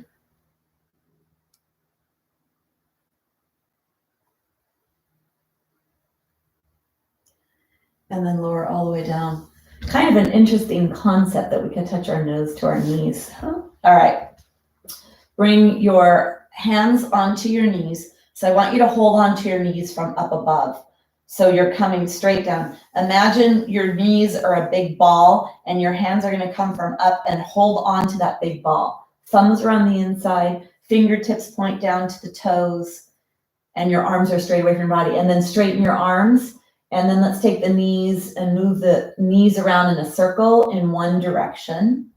And then lower all the way down. Kind of an interesting concept that we can touch our nose to our knees. Huh? All right. Bring your hands onto your knees. So I want you to hold on to your knees from up above. So you're coming straight down. Imagine your knees are a big ball and your hands are going to come from up and hold on to that big ball. Thumbs are on the inside, fingertips point down to the toes, and your arms are straight away from your body. And then straighten your arms. And then let's take the knees and move the knees around in a circle in one direction,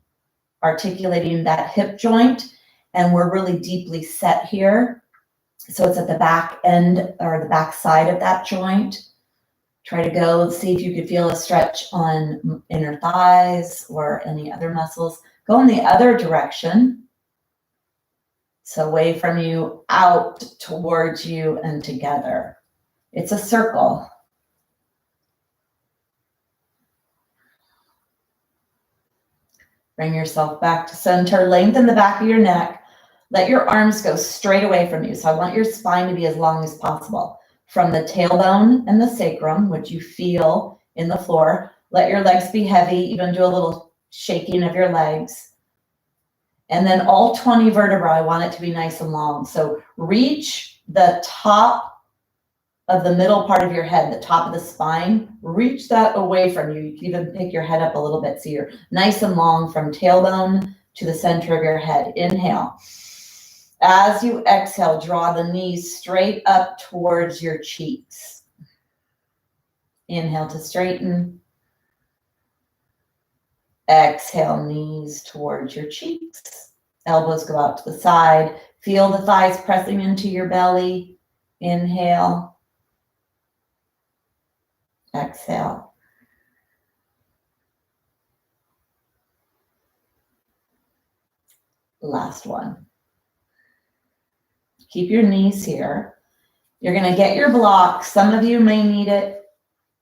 articulating that hip joint. And we're really deeply set here. So it's at the back end or the back side of that joint. Try to go, see if you could feel a stretch on inner thighs or any other muscles. Go in the other direction. So away from you, out, towards you, and together. It's a circle. Bring yourself back to center. Lengthen the back of your neck. Let your arms go straight away from you. So I want your spine to be as long as possible. From the tailbone and the sacrum, which you feel in the floor. Let your legs be heavy. Even do a little shaking of your legs. And then all 20 vertebrae, I want it to be nice and long. So reach the top of the middle part of your head, the top of the spine, reach that away from you. You can even pick your head up a little bit so you're nice and long from tailbone to the center of your head. Inhale. As you exhale, draw the knees straight up towards your cheeks. Inhale to straighten. Exhale, knees towards your cheeks. Elbows go out to the side. Feel the thighs pressing into your belly. Inhale. Exhale. Last one. Keep your knees here. You're going to get your block. Some of you may need it.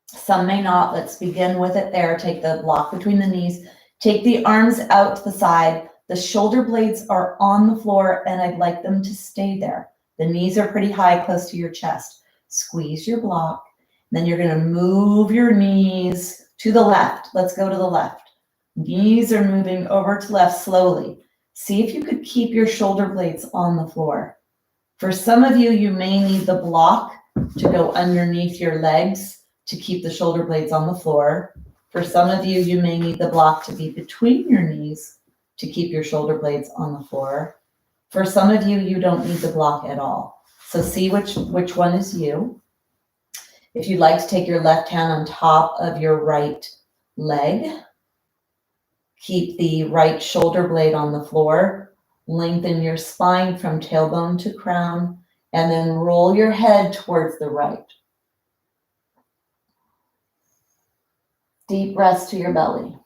Some may not. Let's begin with it there. Take the block between the knees. Take the arms out to the side. The shoulder blades are on the floor and I'd like them to stay there. The knees are pretty high, close to your chest. Squeeze your block. Then you're going to move your knees to the left. Let's go to the left. Knees are moving over to left slowly. See if you could keep your shoulder blades on the floor. For some of you, you may need the block to go underneath your legs to keep the shoulder blades on the floor. For some of you, you may need the block to be between your knees to keep your shoulder blades on the floor. For some of you, you don't need the block at all. So see which one is you. If you'd like to take your left hand on top of your right leg, keep the right shoulder blade on the floor, lengthen your spine from tailbone to crown, and then roll your head towards the right. Deep rest to your belly.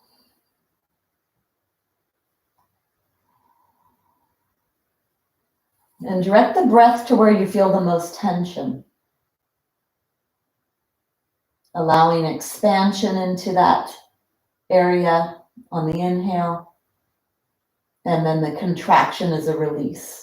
And direct the breath to where you feel the most tension. Allowing expansion into that area on the inhale. And then the contraction is a release.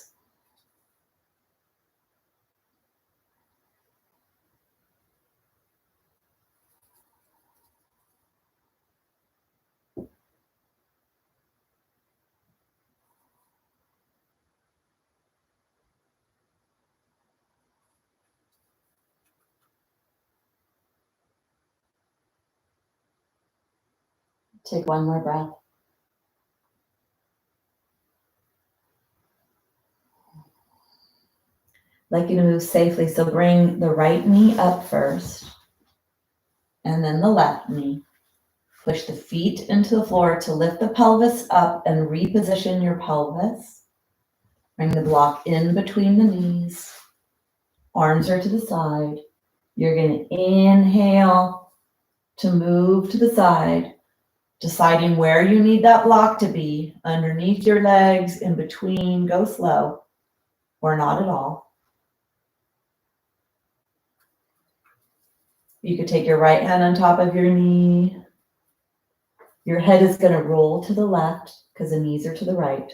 Take one more breath. I'd like you to move safely, so bring the right knee up first, and then the left knee. Push the feet into the floor to lift the pelvis up and reposition your pelvis. Bring the block in between the knees. Arms are to the side. You're going to inhale to move to the side, deciding where you need that block to be, underneath your legs, in between. Go slow or not at all. You could take your right hand on top of your knee. Your head is going to roll to the left because the knees are to the right.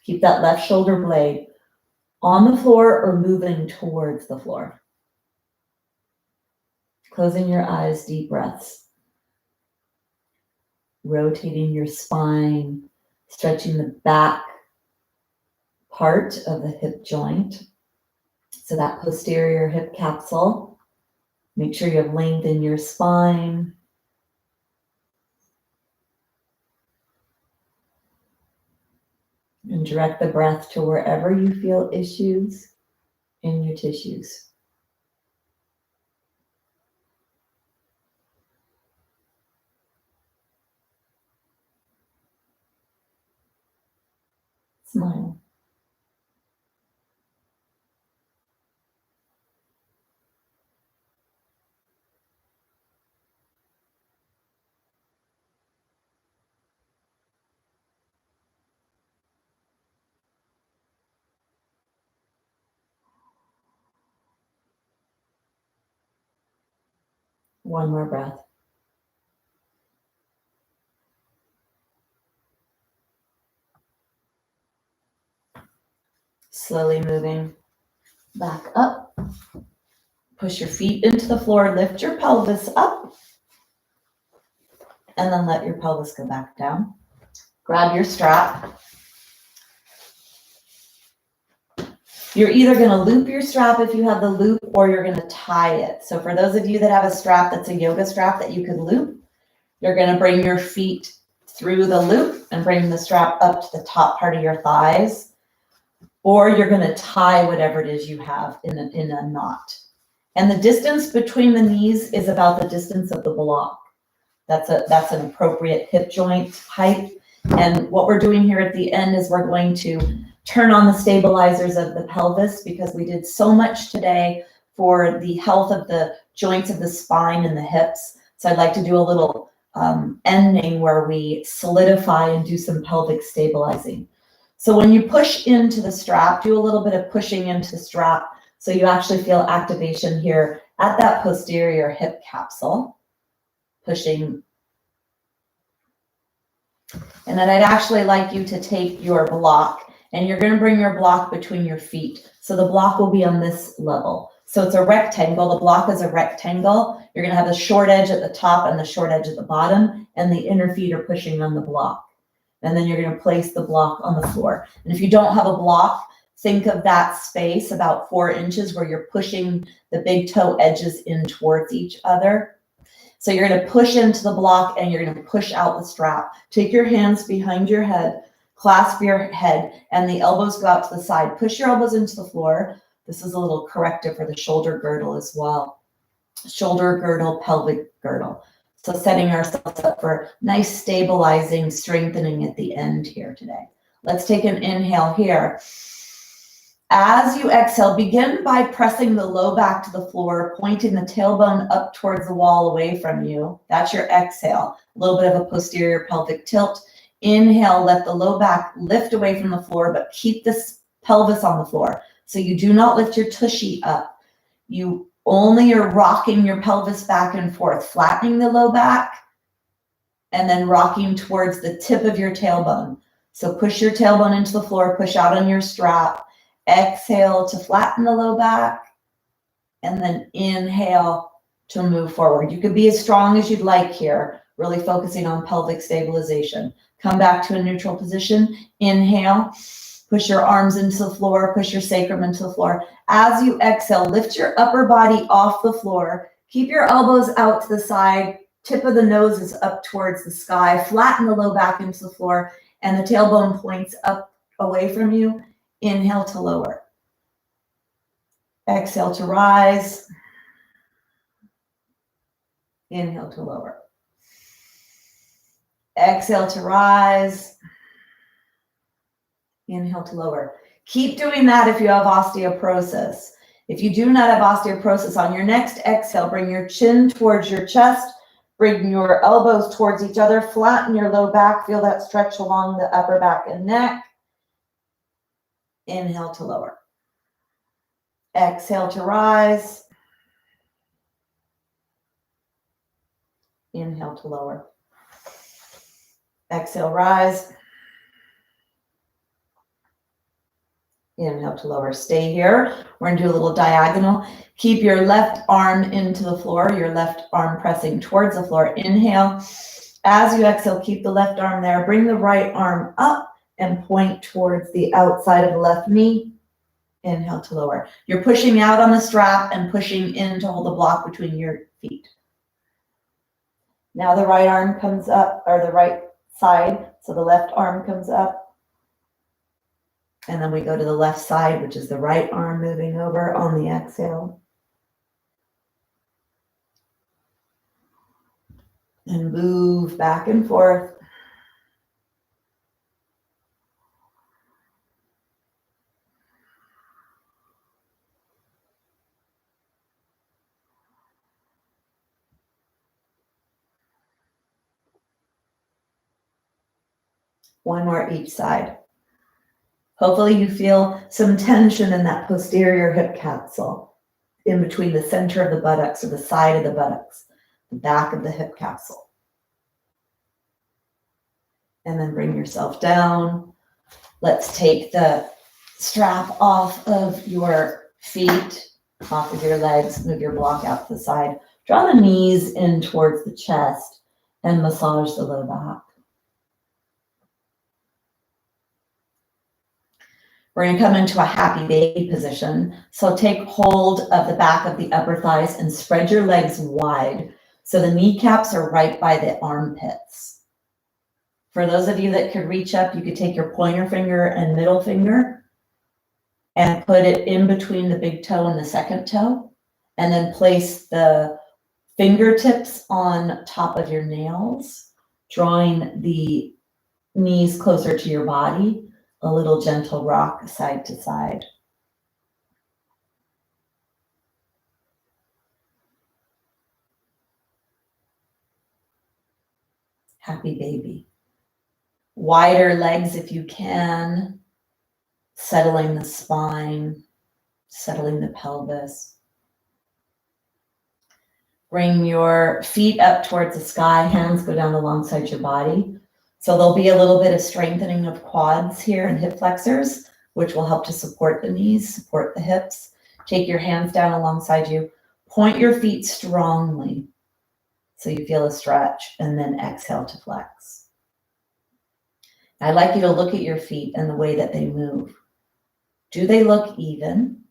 Keep that left shoulder blade on the floor or moving towards the floor. Closing your eyes, deep breaths. Rotating your spine, stretching the back part of the hip joint. So that posterior hip capsule. Make sure you have length in your spine. And direct the breath to wherever you feel issues in your tissues. Smile. One more breath. Slowly moving back up. Push your feet into the floor, lift your pelvis up, and then let your pelvis go back down. Grab your strap. You're either going to loop your strap if you have the loop, or you're going to tie it. So for those of you that have a strap that's a yoga strap that you could loop, you're going to bring your feet through the loop and bring the strap up to the top part of your thighs, or you're going to tie whatever it is you have in a knot. And the distance between the knees is about the distance of the block. That's an appropriate hip joint height. And what we're doing here at the end is we're going to turn on the stabilizers of the pelvis, because we did so much today for the health of the joints of the spine and the hips. So I'd like to do a little ending where we solidify and do some pelvic stabilizing. So when you push into the strap, do a little bit of pushing into the strap so you actually feel activation here at that posterior hip capsule. Pushing. And then I'd actually like you to take your block, and you're going to bring your block between your feet. So the block will be on this level. So it's a rectangle. The block is a rectangle. You're going to have the short edge at the top and the short edge at the bottom, and the inner feet are pushing on the block. And then you're going to place the block on the floor. And if you don't have a block, think of that space about 4 inches where you're pushing the big toe edges in towards each other. So you're going to push into the block and you're going to push out the strap. Take your hands behind your head, clasp your head, and the elbows go out to the side. Push your elbows into the floor. This is a little corrective for the shoulder girdle as well. Shoulder girdle, pelvic girdle. So setting ourselves up for nice stabilizing, strengthening at the end here today. Let's take an inhale here. As you exhale, begin by pressing the low back to the floor, pointing the tailbone up towards the wall away from you. That's your exhale. A little bit of a posterior pelvic tilt. Inhale, let the low back lift away from the floor, but keep this pelvis on the floor. So you do not lift your tushy up. You only are rocking your pelvis back and forth, flattening the low back, and then rocking towards the tip of your tailbone. So push your tailbone into the floor, push out on your strap, exhale to flatten the low back, and then inhale to move forward. You could be as strong as you'd like here, really focusing on pelvic stabilization. Come back to a neutral position, inhale, push your arms into the floor, push your sacrum into the floor. As you exhale, lift your upper body off the floor, keep your elbows out to the side, tip of the nose is up towards the sky, flatten the low back into the floor, and the tailbone points up away from you. Inhale to lower. Exhale to rise. Inhale to lower. Exhale to rise. Inhale to lower. Keep doing that if you have osteoporosis. If you do not have osteoporosis, on your next exhale, bring your chin towards your chest, bring your elbows towards each other, flatten your low back, feel that stretch along the upper back and neck. Inhale to lower. Exhale to rise. Inhale to lower. Exhale, rise. Inhale to lower. Stay here. We're going to do a little diagonal. Keep your left arm into the floor, your left arm pressing towards the floor. Inhale. As you exhale, keep the left arm there. Bring the right arm up and point towards the outside of the left knee. Inhale to lower. You're pushing out on the strap and pushing in to hold the block between your feet. Now the right arm comes up, or the right side. So the left arm comes up. And then we go to the left side, which is the right arm moving over on the exhale. And move back and forth. One more each side. Hopefully you feel some tension in that posterior hip capsule, in between the center of the buttocks or the side of the buttocks, the back of the hip capsule. And then bring yourself down. Let's take the strap off of your feet, off of your legs, move your block out to the side. Draw the knees in towards the chest and massage the low back. We're going to come into a happy baby position. So take hold of the back of the upper thighs and spread your legs wide so the kneecaps are right by the armpits. For those of you that could reach up, you could take your pointer finger and middle finger and put it in between the big toe and the second toe, and then place the fingertips on top of your nails, drawing the knees closer to your body. A little gentle rock side to side. Happy baby. Wider legs if you can, settling the spine, settling the pelvis. Bring your feet up towards the sky, hands go down alongside your body. So there'll be a little bit of strengthening of quads here and hip flexors, which will help to support the knees, support the hips. Take your hands down alongside you. Point your feet strongly so you feel a stretch, and then exhale to flex. I'd like you to look at your feet and the way that they move. Do they look even?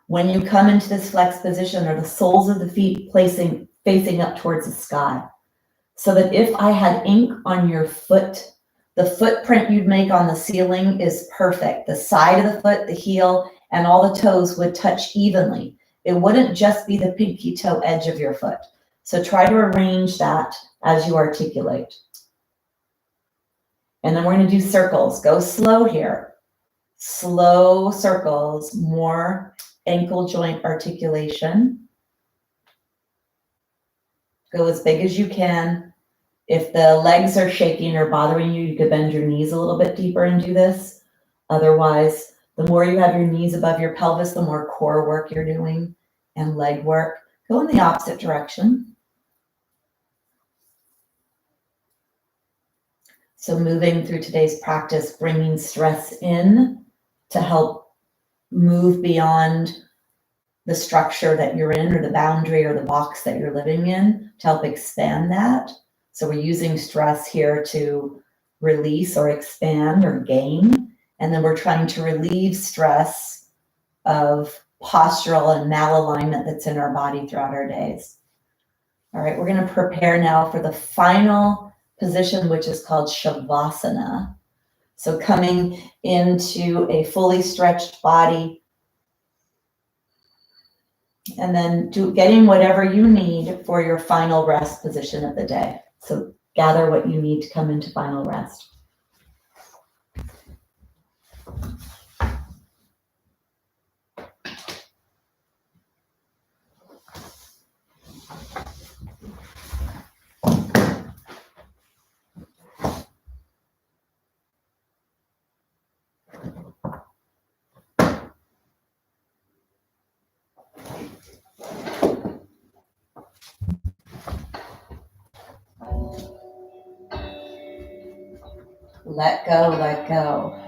When you come into this flex position, are the soles of the feet facing up towards the sky? So that if I had ink on your foot, the footprint you'd make on the ceiling is perfect. The side of the foot, the heel, and all the toes would touch evenly. It wouldn't just be the pinky toe edge of your foot. So try to arrange that as you articulate. And then we're going to do circles. Go slow here. Slow circles, more ankle joint articulation. Go as big as you can. If the legs are shaking or bothering you, you could bend your knees a little bit deeper and do this. Otherwise, The more you have your knees above your pelvis, the more core work you're doing and leg work. Go in the opposite direction. So moving through today's practice, bringing stress in to help move beyond the structure that you're in or the boundary or the box that you're living in to help expand that. So we're using stress here to release or expand or gain. And then we're trying to relieve stress of postural and malalignment that's in our body throughout our days. All right, we're going to prepare now for the final position, which is called Shavasana. So coming into a fully stretched body, and then getting whatever you need for your final rest position of the day. So gather what you need to come into final rest. Let go, let go.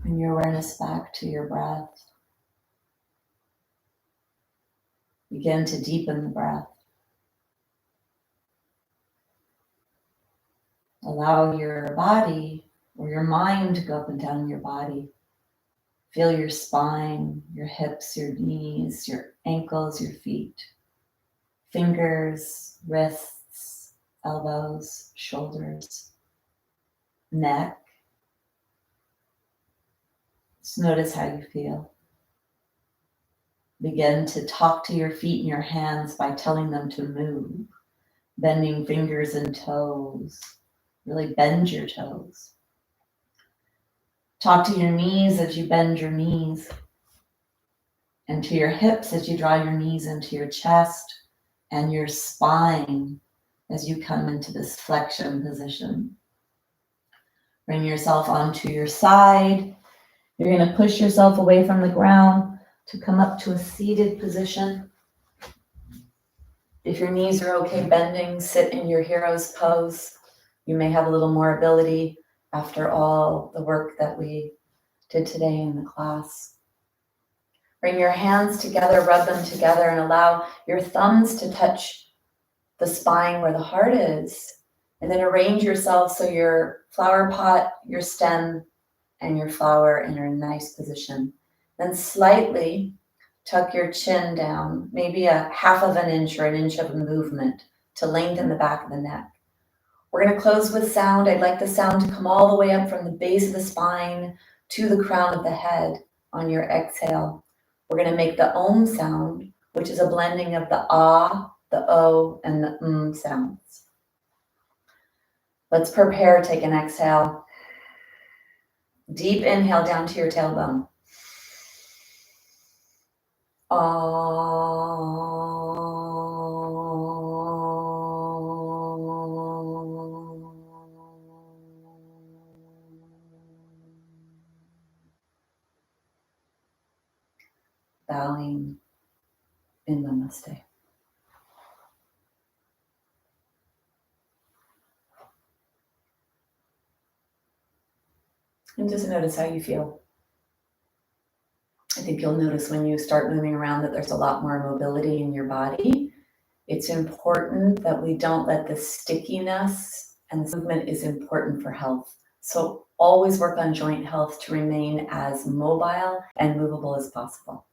Bring your awareness back to your breath. Begin to deepen the breath. Allow your body or your mind to go up and down your body. Feel your spine, your hips, your knees, your ankles, your feet, fingers, wrists, elbows, shoulders, neck. Just notice how you feel. Begin to talk to your feet and your hands by telling them to move, bending fingers and toes. Really bend your toes. Talk to your knees as you bend your knees, and to your hips as you draw your knees into your chest, and your spine as you come into this flexion position. Bring yourself onto your side. You're going to push yourself away from the ground to come up to a seated position. If your knees are okay bending, sit in your hero's pose. You may have a little more ability after all the work that we did today in the class. Bring your hands together, rub them together, and allow your thumbs to touch the spine where the heart is. And then arrange yourself so your flower pot, your stem, and your flower in a nice position. Then slightly tuck your chin down, maybe a half of an inch or an inch of a movement to lengthen the back of the neck. We're going to close with sound. I'd like the sound to come all the way up from the base of the spine to the crown of the head on your exhale. We're going to make the Om sound, which is a blending of the Ah, the O, and the sounds. Let's prepare. Take an exhale. Deep inhale down to your tailbone. Bowing in Namaste. And just notice how you feel. I think you'll notice when you start moving around that there's a lot more mobility in your body. It's important that we don't let the stickiness, and the movement is important for health. So always work on joint health to remain as mobile and movable as possible.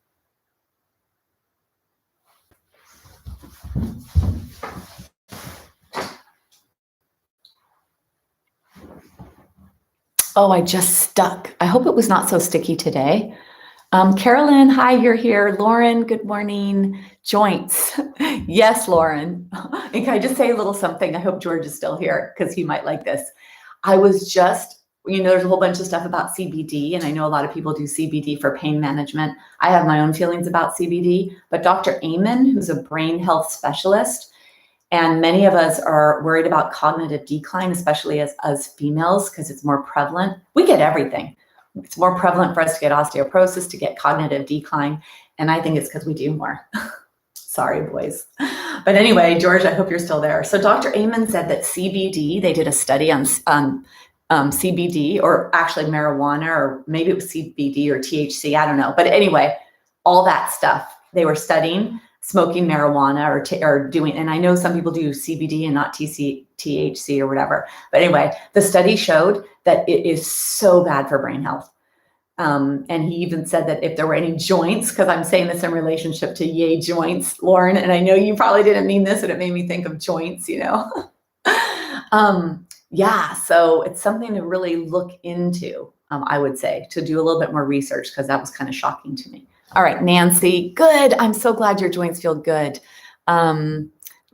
Oh, I just stuck. I hope it was not so sticky today. Carolyn, hi, you're here. Lauren, good morning. Joints. Yes, Lauren. And can I just say a little something? I hope George is still here because he might like this. I was just, there's a whole bunch of stuff about CBD, and I know a lot of people do CBD for pain management. I have my own feelings about CBD, but Dr. Amen, who's a brain health specialist, and many of us are worried about cognitive decline, especially as females, because it's more prevalent. We get everything. It's more prevalent for us to get osteoporosis, to get cognitive decline. And I think it's because we do more. Sorry, boys. But anyway, George, I hope you're still there. So Dr. Amen said that CBD, they did a study on CBD, or actually marijuana, or maybe it was CBD or THC, I don't know. But anyway, all that stuff, they were studying smoking marijuana or doing, and I know some people do CBD and not THC or whatever. But anyway, the study showed that it is so bad for brain health. And he even said that if there were any joints, because I'm saying this in relationship to yay joints, Lauren, and I know you probably didn't mean this, and it made me think of joints, you know. Yeah, so it's something to really look into, I would say, to do a little bit more research, because that was kind of shocking to me. All right, Nancy, good. I'm so glad your joints feel good.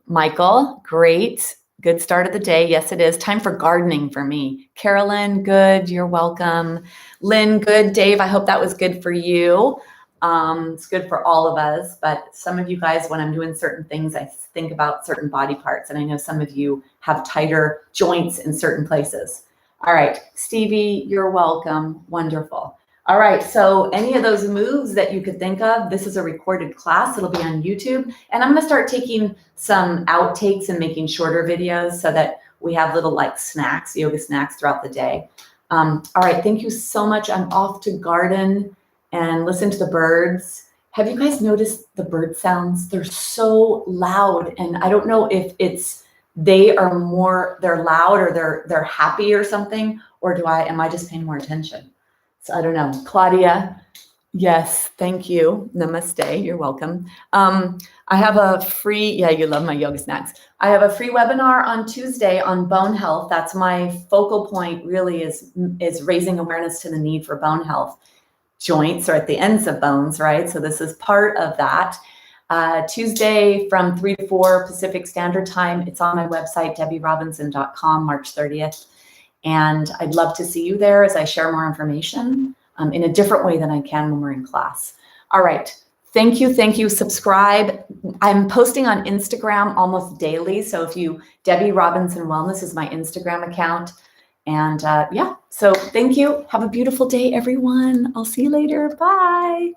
Michael, great. Good start of the day. Yes, it is. Time for gardening for me. Carolyn, good. You're welcome. Lynn, good. Dave, I hope that was good for you. It's good for all of us, but some of you guys, when I'm doing certain things, I think about certain body parts, and I know some of you have tighter joints in certain places. All right, Stevie, you're welcome. Wonderful. All right, so any of those moves that you could think of, this is a recorded class. It'll be on YouTube, and I'm going to start taking some outtakes and making shorter videos so that we have little like snacks, yoga snacks throughout the day. All right, thank you so much. I'm off to garden and listen to the birds. Have you guys noticed the bird sounds? They're so loud, and I don't know if it's they're loud or they're happy or something, or am I just paying more attention? So I don't know. Claudia, yes, thank you. Namaste, you're welcome. I have a free, yeah, you love my yoga snacks. I have a free webinar on Tuesday on bone health. That's my focal point, really, is raising awareness to the need for bone health. Joints are at the ends of bones, right? So this is part of that. Tuesday from 3 to 4 Pacific Standard Time. It's on my website, debbierobinson.com, March 30th. And I'd love to see you there as I share more information in a different way than I can when we're in class. All right. Thank you. Thank you. Subscribe. I'm posting on Instagram almost daily. So if you, Debbie Robinson Wellness is my Instagram account. And yeah, so thank you. Have a beautiful day, everyone. I'll see you later. Bye.